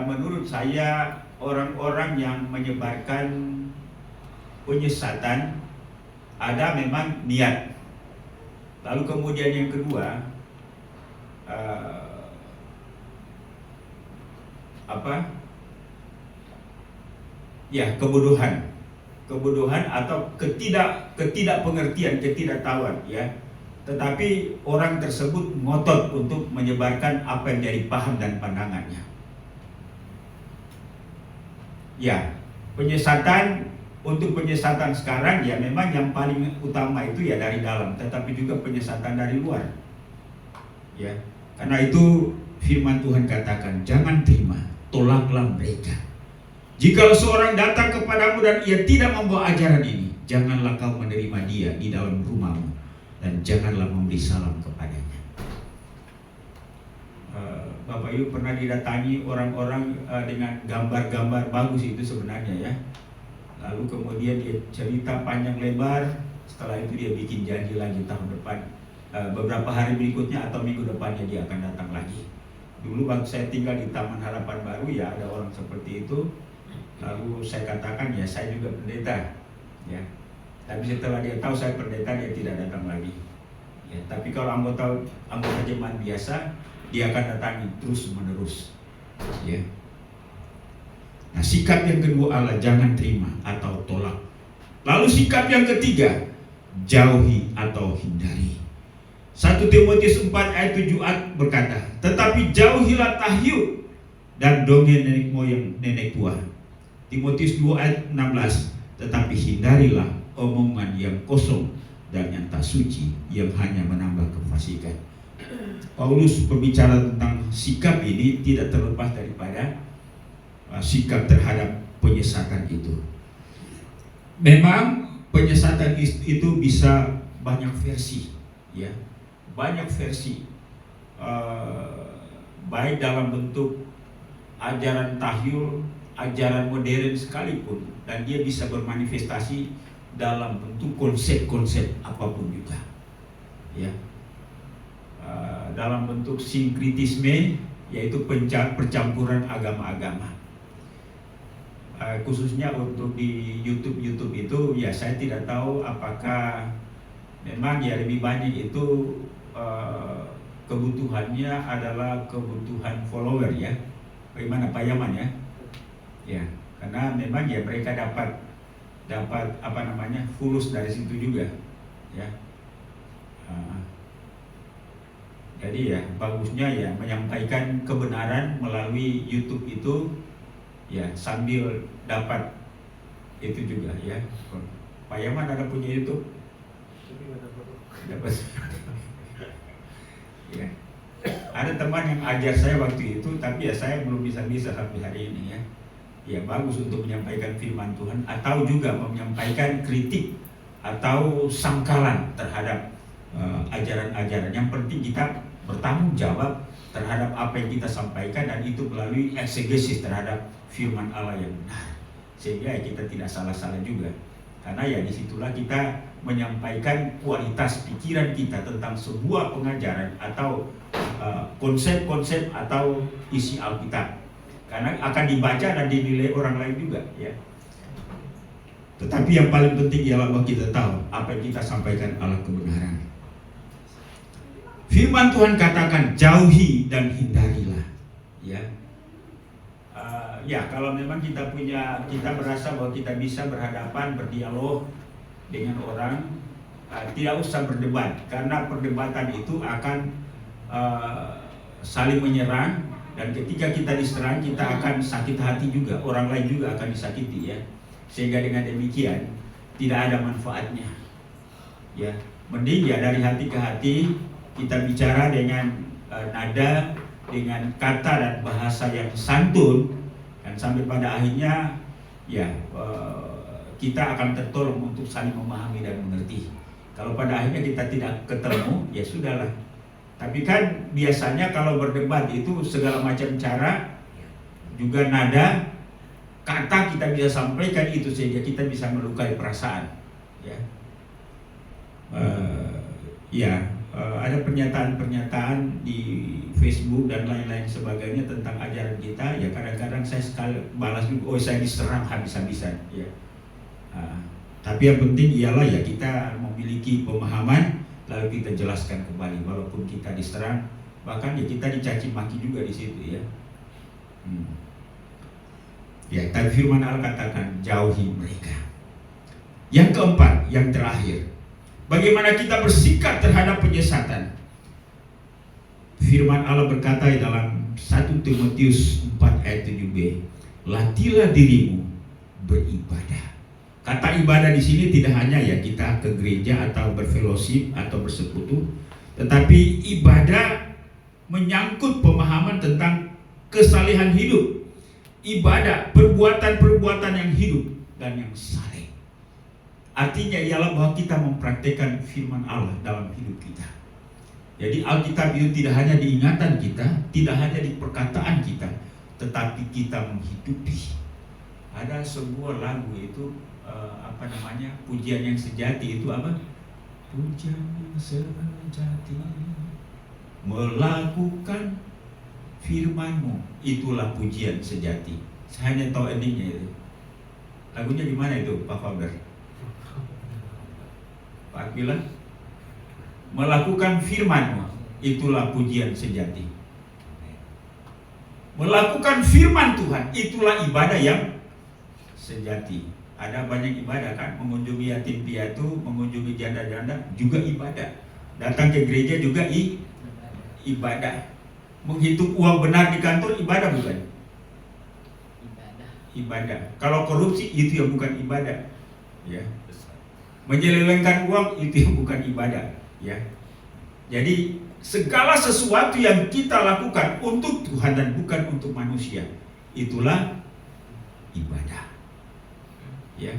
menurut saya orang-orang yang menyebarkan penyesatan ada memang niat. Lalu kemudian yang kedua, ya, kebodohan atau ketidakpengertian, ketidaktahuan ya. Tetapi orang tersebut ngotot untuk menyebarkan apa yang jadi paham dan pandangannya. Ya, penyesatan, untuk penyesatan sekarang ya memang yang paling utama itu ya dari dalam, tetapi juga penyesatan dari luar. Ya, karena itu firman Tuhan katakan, jangan terima, tolaklah mereka. Jikalau seorang datang kepadamu dan ia tidak membawa ajaran ini, janganlah kau menerima dia di dalam rumahmu, dan janganlah memberi salam kepadanya. Bapak Ibu pernah didatangi orang-orang dengan gambar-gambar bagus itu sebenarnya ya. Lalu kemudian dia cerita panjang lebar, setelah itu dia bikin janji lagi tahun depan, beberapa hari berikutnya atau minggu depannya dia akan datang lagi. Dulu waktu saya tinggal di Taman Harapan Baru ya ada orang seperti itu. Lalu saya katakan ya saya juga pendeta ya. Tapi setelah dia tahu saya pendeta dia tidak datang lagi. Ya, tapi kalau anggota jemaat biasa dia akan datangi terus menerus. Ya. Nah, sikap yang kedua Allah jangan terima atau tolak. Lalu sikap yang ketiga, jauhi atau hindari. 1 Timotius 4 ayat 7 berkata, tetapi jauhilah tahyuk dan dongeng nenek moyang nenek tua. Timotius 2 ayat 16, tetapi hindarilah omongan yang kosong dan yang tak suci yang hanya menambah kefasikan. Paulus berbicara tentang sikap ini tidak terlepas daripada sikap terhadap penyesatan itu. Memang penyesatan itu bisa banyak versi, ya, banyak versi, baik dalam bentuk ajaran tahyul, ajaran modern sekalipun, dan dia bisa bermanifestasi dalam bentuk konsep-konsep apapun juga, ya. Dalam bentuk sinkritisme, yaitu percampuran agama-agama. Khususnya untuk di YouTube itu ya saya tidak tahu apakah memang ya lebih banyak itu kebutuhannya adalah kebutuhan follower ya. Bagaimana Pak Yaman ya? Ya, karena memang ya mereka dapat apa namanya fulus dari situ juga ya. Jadi ya bagusnya ya menyampaikan kebenaran melalui YouTube itu ya sambil dapat itu juga ya. Pak Yaman ada punya YouTube? Dapat. Ya. Ada teman yang ajar saya waktu itu, tapi ya saya belum bisa sampai hari ini ya. Ya bagus untuk menyampaikan firman Tuhan atau juga menyampaikan kritik atau sangkalan terhadap ajaran-ajaran. Yang penting kita bertanggung jawab terhadap apa yang kita sampaikan, dan itu melalui eksegesis terhadap firman Allah yang benar, sehingga kita tidak salah-salah juga. Karena ya disitulah kita menyampaikan kualitas pikiran kita tentang sebuah pengajaran atau konsep-konsep atau isi Alkitab, karena akan dibaca dan dinilai orang lain juga ya. Tetapi yang paling penting ialah bahwa kita tahu apa yang kita sampaikan adalah kebenaran. Firman Tuhan katakan jauhi dan hindarilah ya. Ya kalau memang kita merasa bahwa kita bisa berhadapan, berdialog dengan orang, tidak usah berdebat, karena perdebatan itu akan saling menyerang, dan ketika kita diserang kita akan sakit hati juga, orang lain juga akan disakiti ya. Sehingga dengan demikian tidak ada manfaatnya ya. Mending ya dari hati ke hati kita bicara dengan nada, dengan kata dan bahasa yang santun, dan sampai pada akhirnya ya kita akan tertolong untuk saling memahami dan mengerti. Kalau pada akhirnya kita tidak ketemu, ya sudahlah. Tapi kan biasanya kalau berdebat itu segala macam cara, juga nada, kata kita bisa sampaikan itu sehingga kita bisa melukai perasaan. Ya, ada pernyataan-pernyataan di Facebook dan lain-lain sebagainya tentang ajaran kita. Ya kadang-kadang saya sekali balas juga, saya diserang habis-habisan. Ya. Tapi yang penting ialah ya kita memiliki pemahaman, lalu kita jelaskan kembali walaupun kita diserang, bahkan ya kita dicaci maki juga di situ ya. Ya, tapi firman Allah katakan jauhi mereka. Yang keempat, yang terakhir, bagaimana kita bersikap terhadap penyesatan. Firman Allah berkata dalam 1 Timotius 4 ayat 7b, latihlah dirimu beribadah. Kata ibadah di sini tidak hanya ya kita ke gereja atau berfellowship atau bersekutu, tetapi ibadah menyangkut pemahaman tentang kesalehan hidup, ibadah, perbuatan-perbuatan yang hidup dan yang saleh. Artinya ialah bahwa kita mempraktikkan firman Allah dalam hidup kita. Jadi Alkitab itu tidak hanya di ingatan kita, tidak hanya di perkataan kita, tetapi kita menghidupi. Ada sebuah lagu itu pujian yang sejati itu apa? Pujian yang sejati melakukan firman-Mu, itulah pujian sejati. Saya hanya tahu endingnya itu. Lagunya gimana itu, Pak Faber? Pak bilang, melakukan firman-Mu, itulah pujian sejati. Melakukan firman Tuhan, itulah ibadah yang sejati. Ada banyak ibadah kan, mengunjungi yatim piatu, mengunjungi janda-janda juga ibadah. Datang ke gereja juga ibadah. Menghitung uang benar di kantor ibadah bukan? Ibadah. Kalau korupsi itu yang bukan ibadah, ya. Menyelewengkan uang itu yang bukan ibadah, ya. Jadi segala sesuatu yang kita lakukan untuk Tuhan dan bukan untuk manusia, itulah ibadah. Ya.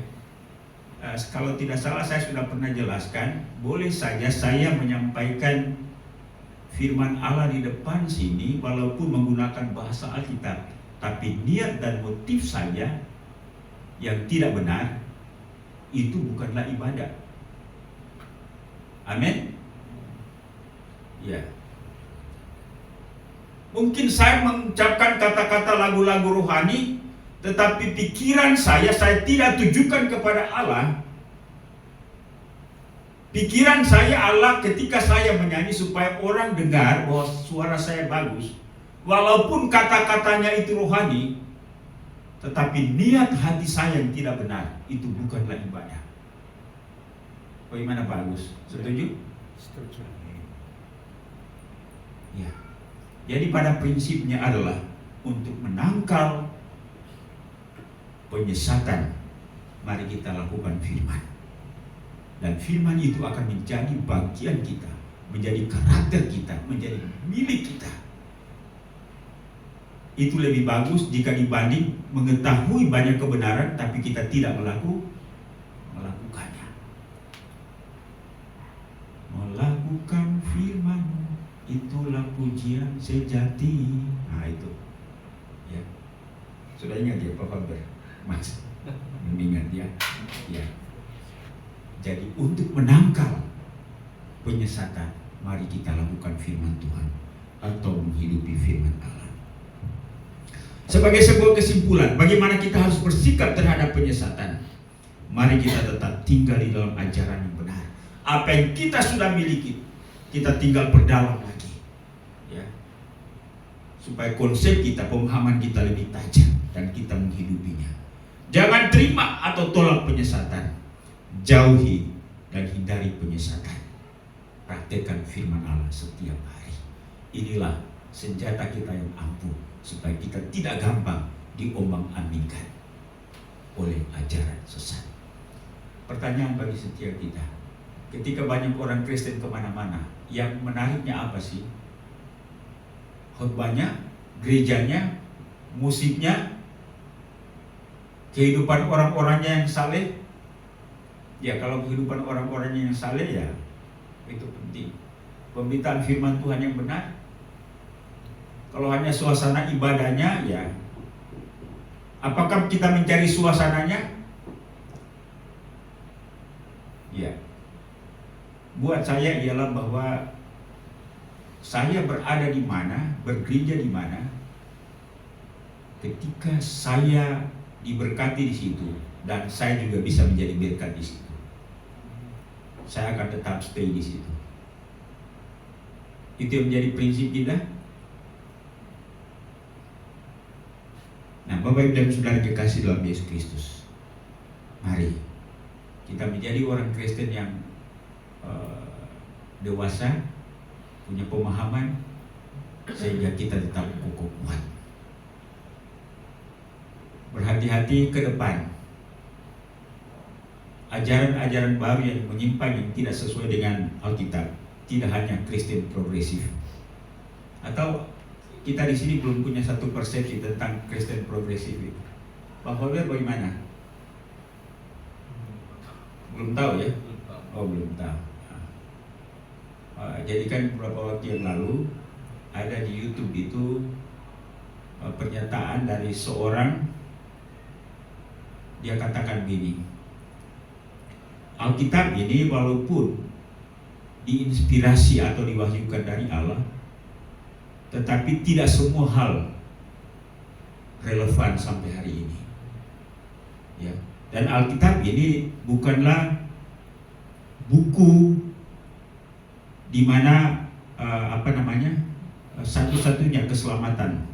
Kalau tidak salah saya sudah pernah jelaskan, boleh saja saya menyampaikan firman Allah di depan sini walaupun menggunakan bahasa Alkitab, tapi niat dan motif saya yang tidak benar itu bukanlah ibadah. Amin. Ya. Mungkin saya mengucapkan kata-kata lagu-lagu rohani, tetapi pikiran saya tidak tujukan kepada Allah. Pikiran saya Allah ketika saya menyanyi supaya orang dengar bahwa suara saya bagus. Walaupun kata-katanya itu rohani, tetapi niat hati saya yang tidak benar, itu bukanlah ibadah. Bagaimana Pak Agus? Setuju? Setuju. Ya. Jadi pada prinsipnya adalah untuk menangkal penyesatan, mari kita lakukan firman. Dan firman itu akan menjadi bagian kita, menjadi karakter kita, menjadi milik kita. Itu lebih bagus jika dibanding mengetahui banyak kebenaran tapi kita tidak melakukannya. Melakukan firman, itulah pujian sejati. Nah itu, ya. Sudah ingat ya Pak Faber? Mas, mengingat ya. Ya. Jadi untuk menangkal penyesatan, mari kita lakukan firman Tuhan atau menghidupi firman Allah. Sebagai sebuah kesimpulan, bagaimana kita harus bersikap terhadap penyesatan? Mari kita tetap tinggal di dalam ajaran yang benar. Apa yang kita sudah miliki, kita tinggal perdalam lagi, ya. Supaya konsep kita, pemahaman kita lebih tajam dan kita menghidupinya. Jangan terima atau tolak penyesatan. Jauhi dan hindari penyesatan. Praktekkan firman Allah setiap hari. Inilah senjata kita yang ampuh supaya kita tidak gampang diombang-ambingkan oleh ajaran sesat. Pertanyaan bagi setiap kita, ketika banyak orang Kristen kemana-mana, yang menariknya apa sih? Khotbahnya, gerejanya, musiknya, kehidupan orang-orangnya yang saleh. Ya kalau kehidupan orang-orangnya yang saleh ya itu penting. Pemberitaan firman Tuhan yang benar. Kalau hanya suasana ibadahnya ya, apakah kita mencari suasananya? Ya. Buat saya ialah bahwa saya berada di mana, bergereja di mana, ketika saya diberkati di situ dan saya juga bisa menjadi berkat di situ, saya akan tetap stay di situ. Itu yang menjadi prinsip kita. Nah, Bapak Ibu dan Saudara kekasih dalam Yesus Kristus, mari kita menjadi orang Kristen yang dewasa, punya pemahaman, sehingga kita tetap kokoh kuat. Berhati-hati ke depan. Ajaran-ajaran baru yang menyimpang yang tidak sesuai dengan Alkitab, tidak hanya Kristen progresif Atau kita di sini belum punya satu persepsi tentang Kristen progresif itu. Pak Holder bagaimana? Belum tahu ya? Oh, belum tahu. Jadi kan beberapa waktu yang lalu ada di YouTube itu pernyataan dari seorang, dia katakan gini, Alkitab ini walaupun diinspirasi atau diwahyukan dari Allah, tetapi tidak semua hal relevan sampai hari ini. Ya. Dan Alkitab ini bukanlah buku di mana satu-satunya keselamatan,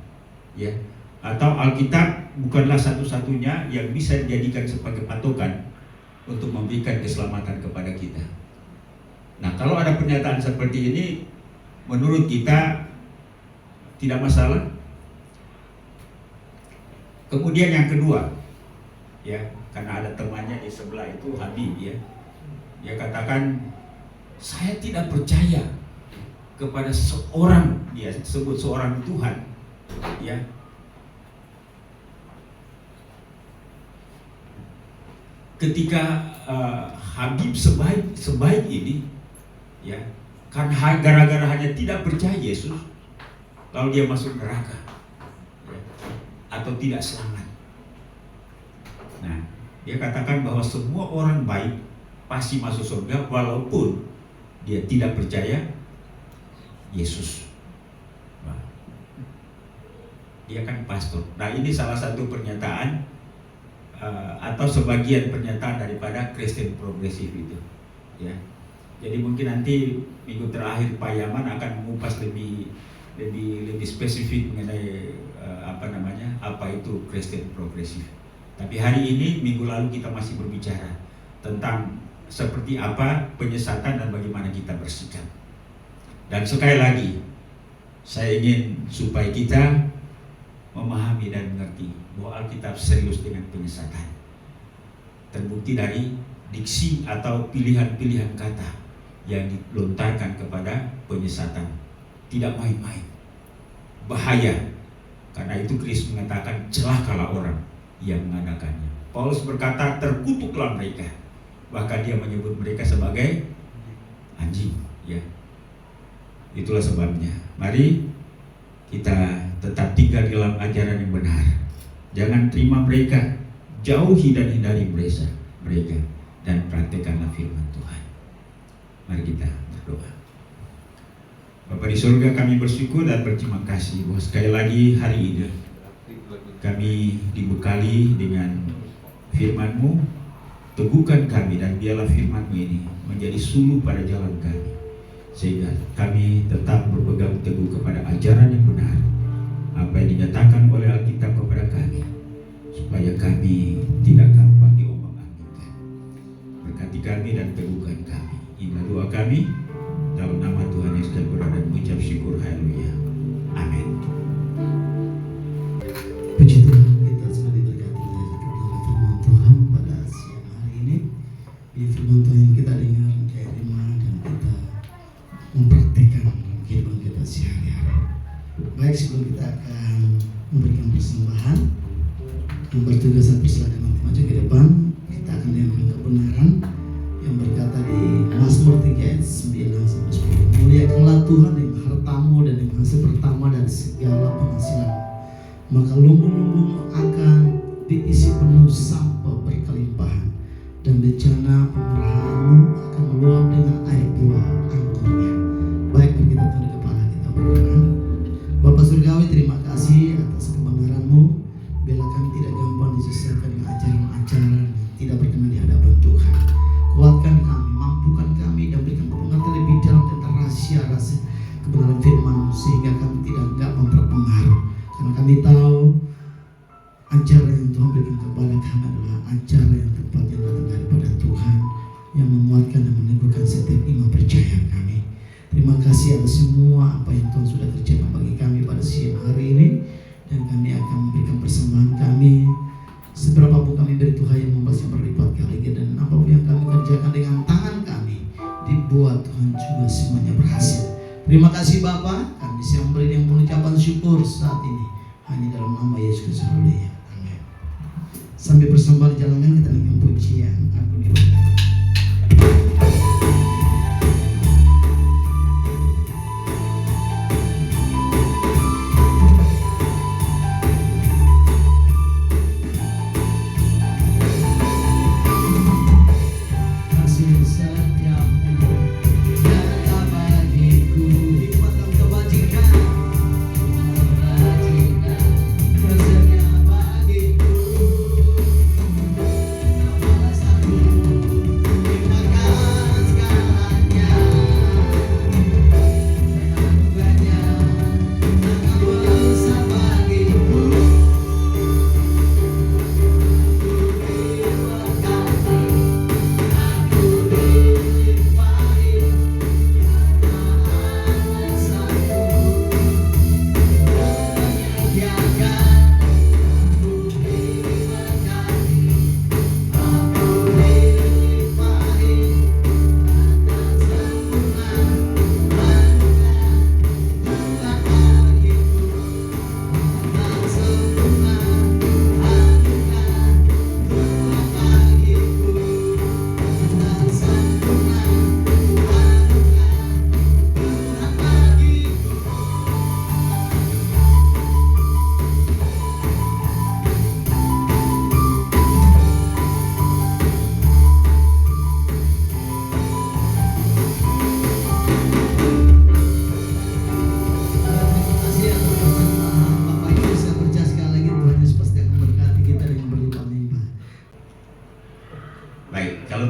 ya. Atau Alkitab bukanlah satu-satunya yang bisa dijadikan sebagai patokan untuk memberikan keselamatan kepada kita. Nah, kalau ada pernyataan seperti ini, menurut kita tidak masalah. Kemudian yang kedua, ya, karena ada temannya di sebelah itu, Habib, ya, dia katakan, saya tidak percaya kepada seorang, dia sebut seorang Tuhan, ya. Ketika Habib sebaik ini, ya, kan gara-gara hanya tidak percaya Yesus, lalu dia masuk neraka, ya, atau tidak selamat. Nah, dia katakan bahwa semua orang baik pasti masuk surga walaupun dia tidak percaya Yesus. Nah, dia kan pastor. Nah, ini salah satu pernyataan atau sebagian pernyataan daripada Kristen progresif itu, ya. Jadi mungkin nanti minggu terakhir Pak Yaman akan mengupas lebih spesifik mengenai apa itu Kristen progresif. Tapi hari ini, minggu lalu kita masih berbicara tentang seperti apa penyesatan dan bagaimana kita bersikap. Dan sekali lagi, saya ingin supaya kita memahami dan mengerti bahwa Alkitab serius dengan penyesatan. Terbukti dari diksi atau pilihan-pilihan kata yang dilontarkan kepada penyesatan. Tidak main-main. Bahaya. Karena itu Kristus mengatakan celakalah orang yang mengadakannya. Paulus berkata terkutuklah mereka. Bahkan dia menyebut mereka sebagai anjing, ya. Itulah sebabnya. Mari kita tetap tinggal dalam ajaran yang benar. Jangan terima mereka, jauhi dan hindari mereka, dan praktekkanlah firman Tuhan. Mari kita berdoa. Bapa di surga, kami bersyukur dan berterima kasih bahwa sekali lagi hari ini kami dibekali dengan firman-Mu. Teguhkan kami dan biarlah firman-Mu ini menjadi suluh pada jalan kami, sehingga kami tetap berpegang teguh kepada ajaran yang benar, apa yang dinyatakan oleh Alkitab kepada kami, supaya kami tidak gampang diombang-ambingkan. Berkati kami dan teguhkan kami. Inilah doa kami dalam nama Tuhan Yesus kami berdoa dan mengucap syukur. Haleluya. Amin. Puji Tuhan, kita sudah diberkati oleh firman Tuhan pada siang hari ini. Di firman Tuhan yang kita dengar, kita terima dan kita mempraktikkan kehidupan kita sehari-hari. Baik, sebelum kita akan memberikan persembahan, yang bertugas saya persilakan nanti maju ke depan. Kita akan dengarkan kebenaran yang berkata di Mazmur 3 ayat 9-10. Muliakanlah Tuhan dengan hartamu dan dengan hasil pertama dari segala penghasilan, maka lumbung-lumbung akan diisi penuh sampai berkelimpahan, dan bejana pemerahanmu akan meluap dengan air buah anggurnya. Baik, kita tunduk kepala, kita berdoa. Bapa Surgawi, terima kasih atas kebenaran-Mu. Bila kami tidak gampang diselesaikan dengan ajaran-ajaran yang tidak berkenan di hadapan Tuhan. Kuatkan kami, mampukan kami, dan berikan pengertian lebih dalam tentang rahasia-rahasia kebenaran firman-Mu, sehingga kami tidak gampang terpengaruh. Karena kami tahu ajaran yang Tuhan berikan kepada kami adalah ajaran yang tepat yang datang daripada Tuhan, yang menguatkan dan meneguhkan setiap iman percaya kami. Terima kasih atas semua apa yang Tuhan sudah kerjakan bagi kami pada siang hari ini, dan kami akan memberikan persembahan kami. Seberapa pun kami beri Tuhan yang membalas yang berlipat kali, dan apapun yang kami kerjakan dengan tangan kami, dibuat Tuhan juga semuanya berhasil. Terima kasih Bapa, kami siang beri yang syukur saat ini hanya dalam nama Yesus Kristus. Haleluya. Amin. Sambil bersembah jalankan kita dengan pujian Aku Diberkati.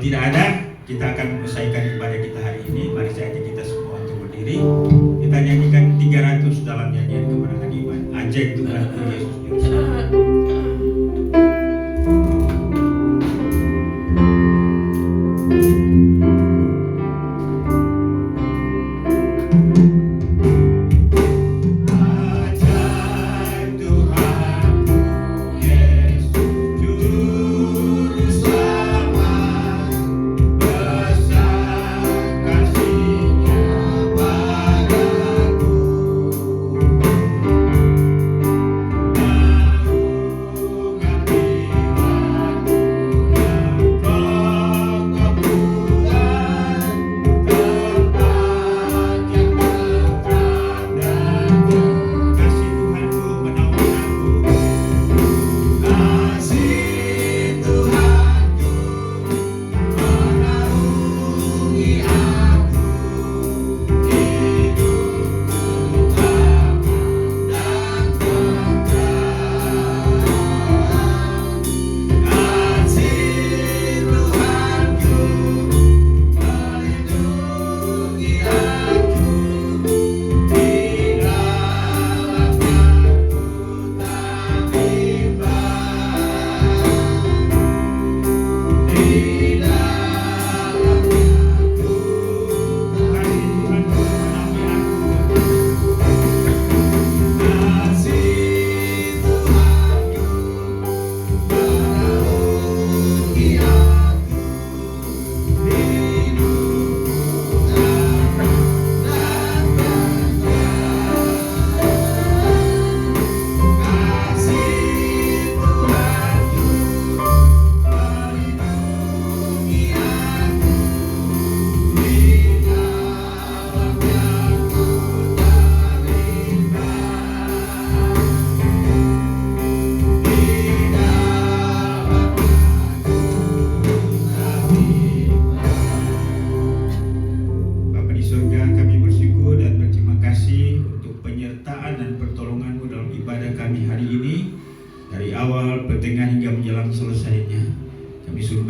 Tidak ada, kita akan menyelesaikan ibadah kita hari ini. Mari saya ajak kita semua untuk berdiri. Kita nyanyikan 300 dalam nyanyian kemenangan iman. Ajak Tuhanku Yesus Juru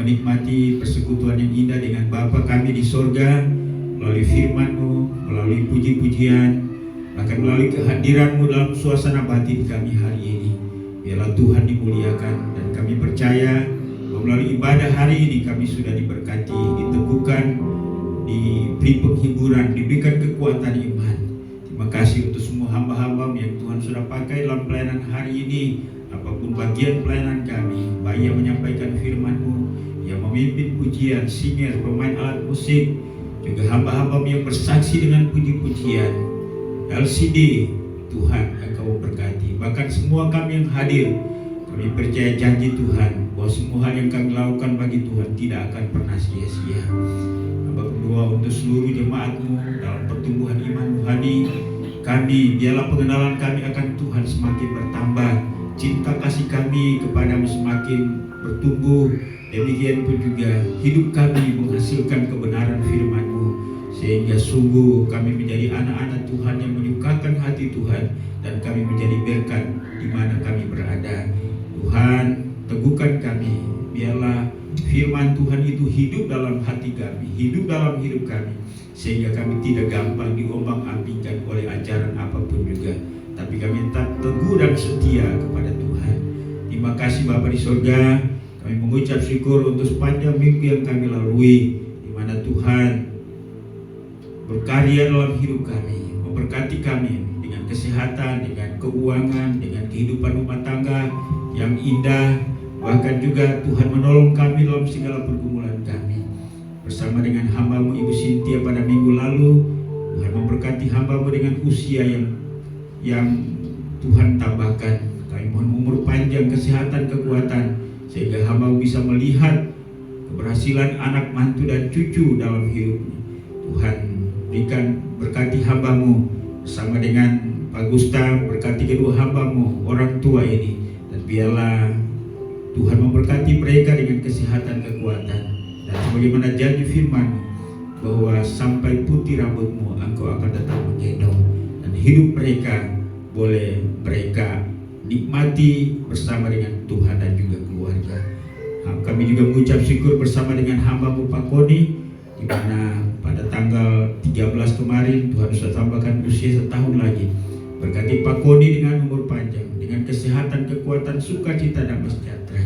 menikmati persekutuan yang indah dengan Bapa kami di sorga melalui firman-Mu, melalui puji-pujian, bahkan melalui kehadiran-Mu dalam suasana batin kami hari ini. Biarlah Tuhan dimuliakan dan kami percaya bahwa melalui ibadah hari ini kami sudah diberkati, diteguhkan, diberi penghiburan, diberikan kekuatan iman. Terima kasih untuk semua hamba-hamba yang Tuhan sudah pakai dalam pelayanan hari ini. Apapun bagian pelayanan kami, baik yang menyampaikan firman-Mu, yang memimpin pujian, singer, pemain alat musik, juga hamba-hamba yang bersaksi dengan puji-pujian, LCD, Tuhan Engkau memberkati. Bahkan semua kami yang hadir, kami percaya janji Tuhan bahwa semua hal yang kami lakukan bagi Tuhan tidak akan pernah sia-sia. Hamba berdoa untuk seluruh jemaat-Mu dalam pertumbuhan iman rohani kami, biarlah pengenalan kami akan Tuhan semakin bertambah, cinta kasih kami kepadamu semakin bertumbuh. Demikian pun juga hidup kami menghasilkan kebenaran firman-Mu, sehingga sungguh kami menjadi anak-anak Tuhan yang menyukakan hati Tuhan, dan kami menjadi berkat di mana kami berada. Tuhan, teguhkan kami, biarlah firman Tuhan itu hidup dalam hati kami, hidup dalam hidup kami, sehingga kami tidak gampang diombang-ambingkan oleh ajaran apapun juga, tapi kami tetap teguh dan setia kepada Tuhan. Terima kasih Bapa di surga, kami mengucap syukur untuk sepanjang minggu yang kami lalui, di mana Tuhan berkarya dalam hidup kami, memberkati kami dengan kesehatan, dengan keuangan, dengan kehidupan rumah tangga yang indah. Bahkan juga Tuhan menolong kami dalam segala pergumulan kami. Bersama dengan hamba-Mu Ibu Cynthia pada minggu lalu, Tuhan memberkati hamba-Mu dengan usia yang Tuhan tambahkan. Kami mohon umur panjang, kesehatan, kekuatan, sehingga hamba-Mu bisa melihat keberhasilan anak, mantu, dan cucu dalam hidupnya. Tuhan berikan, berkati hamba-Mu bersama dengan Pak Gustaf, berkati kedua hamba-Mu, orang tua ini, dan biarlah Tuhan memberkati mereka dengan kesehatan, kekuatan, dan sebagaimana janji firman bahwa sampai putih rambutmu Engkau akan tetap menggendong, dan hidup mereka boleh mereka nikmati bersama dengan Tuhan dan juga keluarga. Kami juga mengucap syukur bersama dengan hamba-Mu Pak Koni, di mana pada tanggal 13 kemarin Tuhan sudah tambahkan usia setahun lagi. Berkati Pak Koni dengan umur panjang, dengan kesehatan, kekuatan, sukacita, dan sejahtera.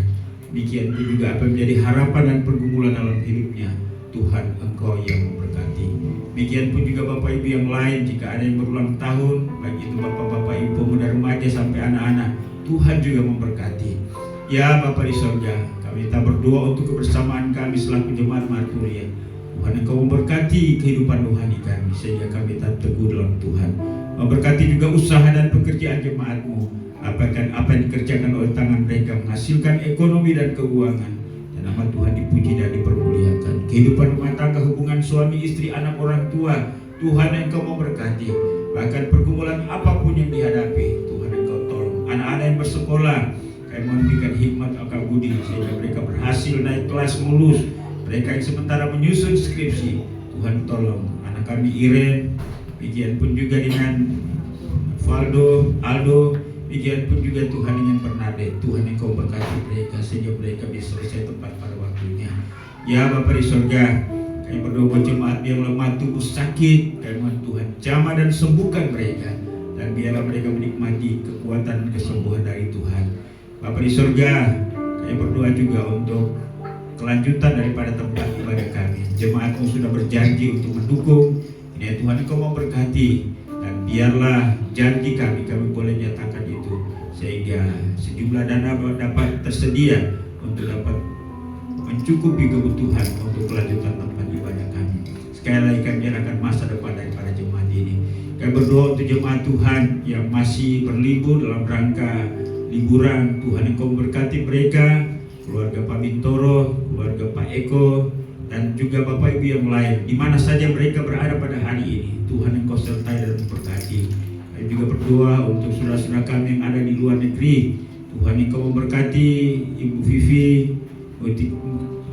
Demikian pun juga apa menjadi harapan dan pergumulan dalam hidupnya, Tuhan Engkau yang memberkati. Demikian pun juga Bapak Ibu yang lain, jika ada yang berulang tahun, baik itu Bapak-Bapak Ibu pemuda remaja sampai anak-anak, Tuhan juga memberkati. Ya Bapa di surga, kami tak berdoa untuk kebersamaan kami selaku jemaat Marturia. Tuhan Engkau memberkati kehidupan rohani kami, sehingga kami tetap teguh dalam Tuhan. Memberkati juga usaha dan pekerjaan jemaat-Mu, apa yang dikerjakan oleh tangan mereka, menghasilkan ekonomi dan keuangan, dan nama Tuhan dipuji dan dipermuliakan. Kehidupan rumah tangga, hubungan suami istri, anak, orang tua, Tuhan Engkau memberkati. Bahkan pergumulan apapun yang dihadapi, Tuhan Engkau tolong. Anak-anak yang bersekolah, kami mohon berikan hikmat akal budi, sehingga mereka berhasil naik kelas lulus. Mereka yang sementara menyusun skripsi, Tuhan tolong. Anak kami Iren, demikian pun juga dengan Aldo, demikian pun juga Tuhan dengan Bernadette. Tuhan Engkau berkati mereka sehingga mereka bisa selesai tepat pada waktunya. Ya Bapa di surga, kami berdoa buat jemaat yang lemah tubuh sakit, kami mohon Tuhan jamah dan sembuhkan mereka, dan biarlah mereka menikmati kekuatan dan kesembuhan dari Tuhan. Bapa di surga, kami berdoa juga untuk kelanjutan daripada tempat ibadah kami. Jemaat-Mu sudah berjanji untuk mendukung. Ini Tuhan Engkau memberkati, dan biarlah janji kami boleh nyatakan itu, sehingga sejumlah dana dapat tersedia untuk dapat mencukupi kebutuhan untuk kelanjutan tempat ibadah kami. Sekali lagi kami nyatakan masa depan daripada jemaat ini. Kami berdoa untuk jemaat Tuhan yang masih berlibur dalam rangka liburan. Tuhan Engkau memberkati mereka, keluarga Pak Bintoro, keluarga Pak Eko, dan juga Bapak Ibu yang lain, di mana saja mereka berada pada hari ini. Tuhan Engkau sertai dan memberkati. Kami juga berdoa untuk saudara-saudara kami yang ada di luar negeri. Tuhan Engkau memberkati Ibu Vivi,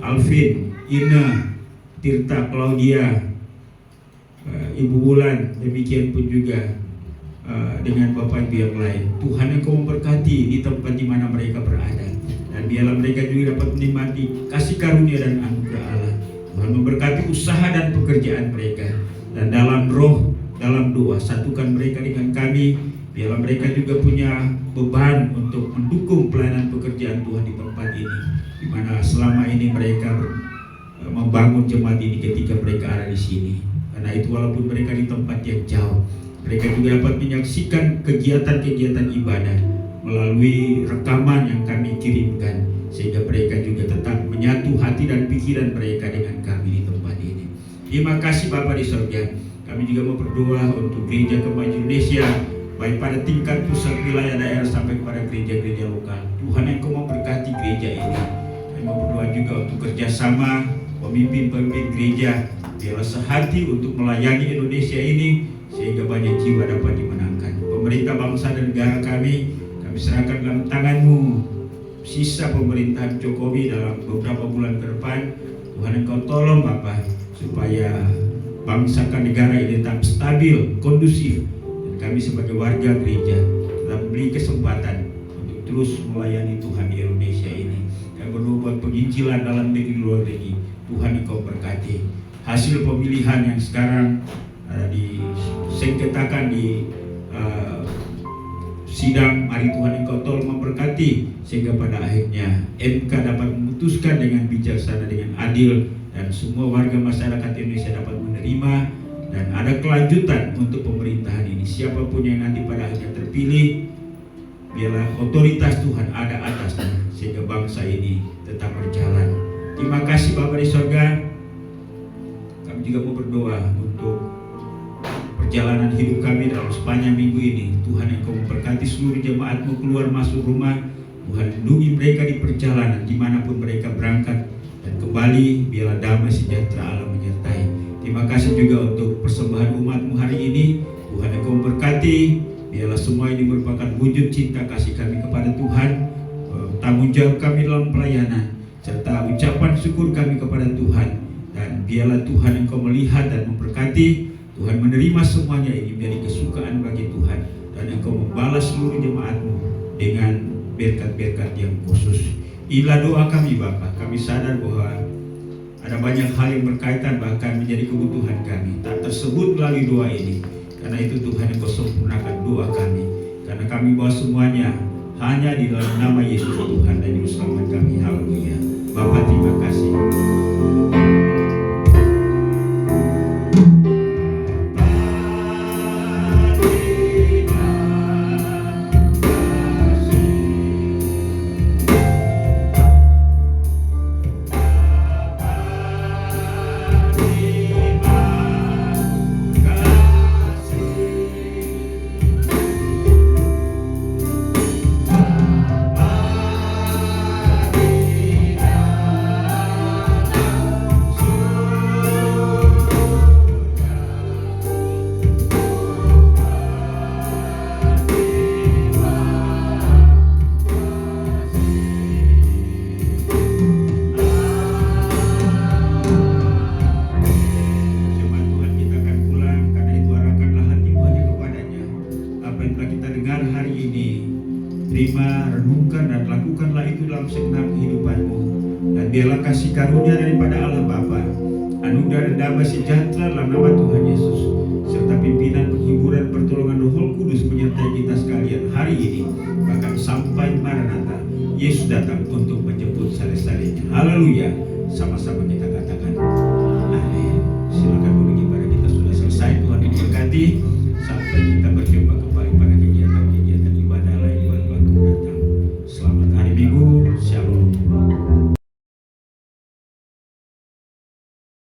Alvin, Ina, Tirta, Claudia, Ibu Bulan, demikian pun juga dengan Bapak Ibu yang lain. Tuhan Engkau memberkati di tempat di mana mereka berada, dan biarlah mereka juga dapat menikmati kasih karunia dan anugerah Allah. Tuhan memberkati usaha dan pekerjaan mereka, dan dalam roh, dalam doa, satukan mereka dengan kami. Biarlah mereka juga punya beban untuk mendukung pelayanan pekerjaan Tuhan di tempat ini, di mana selama ini mereka membangun jemaat ini ketika mereka ada di sini. Karena itu walaupun mereka di tempat yang jauh, mereka juga dapat menyaksikan kegiatan-kegiatan ibadah melalui rekaman yang kami kirimkan, sehingga mereka juga tetap menyatu hati dan pikiran mereka dengan kami di tempat ini. Terima kasih Bapa di surga. Kami juga mau berdoa untuk Gereja Kemajuan Indonesia, baik pada tingkat pusat, wilayah, daerah sampai kepada gereja-gereja lokal. Tuhan yang Kau memberkati gereja ini. Kami mau berdoa juga untuk kerjasama pemimpin-pemimpin gereja, biarlah sehati untuk melayani Indonesia ini sehingga banyak jiwa dapat dimenangkan. Pemerintah bangsa dan negara kami serahkan dalam tangan-Mu. Sisa pemerintahan Jokowi dalam beberapa bulan ke depan, Tuhan Engkau tolong Bapa, supaya bangsa dan negara ini tetap stabil, kondusif, dan kami sebagai warga gereja tetap beri kesempatan untuk terus melayani Tuhan di Indonesia ini. Kami berdoa buat penginjilan dalam negeri luar negeri, Tuhan Engkau berkati. Hasil pemilihan yang sekarang disengketakan di sidang, mari Tuhan Engkau tolong memberkati sehingga pada akhirnya MK dapat memutuskan dengan bijaksana, dengan adil, dan semua warga masyarakat Indonesia dapat menerima, dan ada kelanjutan untuk pemerintahan ini. Siapapun yang nanti pada akhirnya terpilih, biarlah otoritas Tuhan ada atasnya sehingga bangsa ini tetap berjalan. Terima kasih Bapa di sorga. Kami juga mau berdoa untuk perjalanan hidup kami dalam sepanjang minggu ini. Tuhan yang Kau memberkati seluruh jemaat-Mu keluar masuk rumah. Tuhan lindungi mereka di perjalanan dimanapun mereka berangkat dan kembali. Biarlah damai sejahtera Allah menyertai. Terima kasih juga untuk persembahan umat-Mu hari ini. Tuhan yang Kau memberkati. Biarlah semua ini merupakan wujud cinta kasih kami kepada Tuhan, tanggung jawab kami dalam pelayanan, serta ucapan syukur kami kepada Tuhan. Dan biarlah Tuhan yang Kau melihat dan memberkati. Tuhan menerima semuanya ini menjadi kesukaan bagi Tuhan, dan Engkau membalas seluruh jemaat-Mu dengan berkat-berkat yang khusus. Inilah doa kami Bapa. Kami sadar bahwa ada banyak hal yang berkaitan bahkan menjadi kebutuhan kami tak tersebut melalui doa ini. Karena itu Tuhan Engkau sempurnakan doa kami, karena kami bawa semuanya hanya di dalam nama Yesus Tuhan dan Juru Selamat kami. Haleluya. Bapa, terima kasih. Terima, renungkan dan lakukanlah itu dalam segenap kehidupanmu. Dan biarlah kasih karunia daripada Allah Bapa, anugerah dan damai sejahtera dalam nama Tuhan Yesus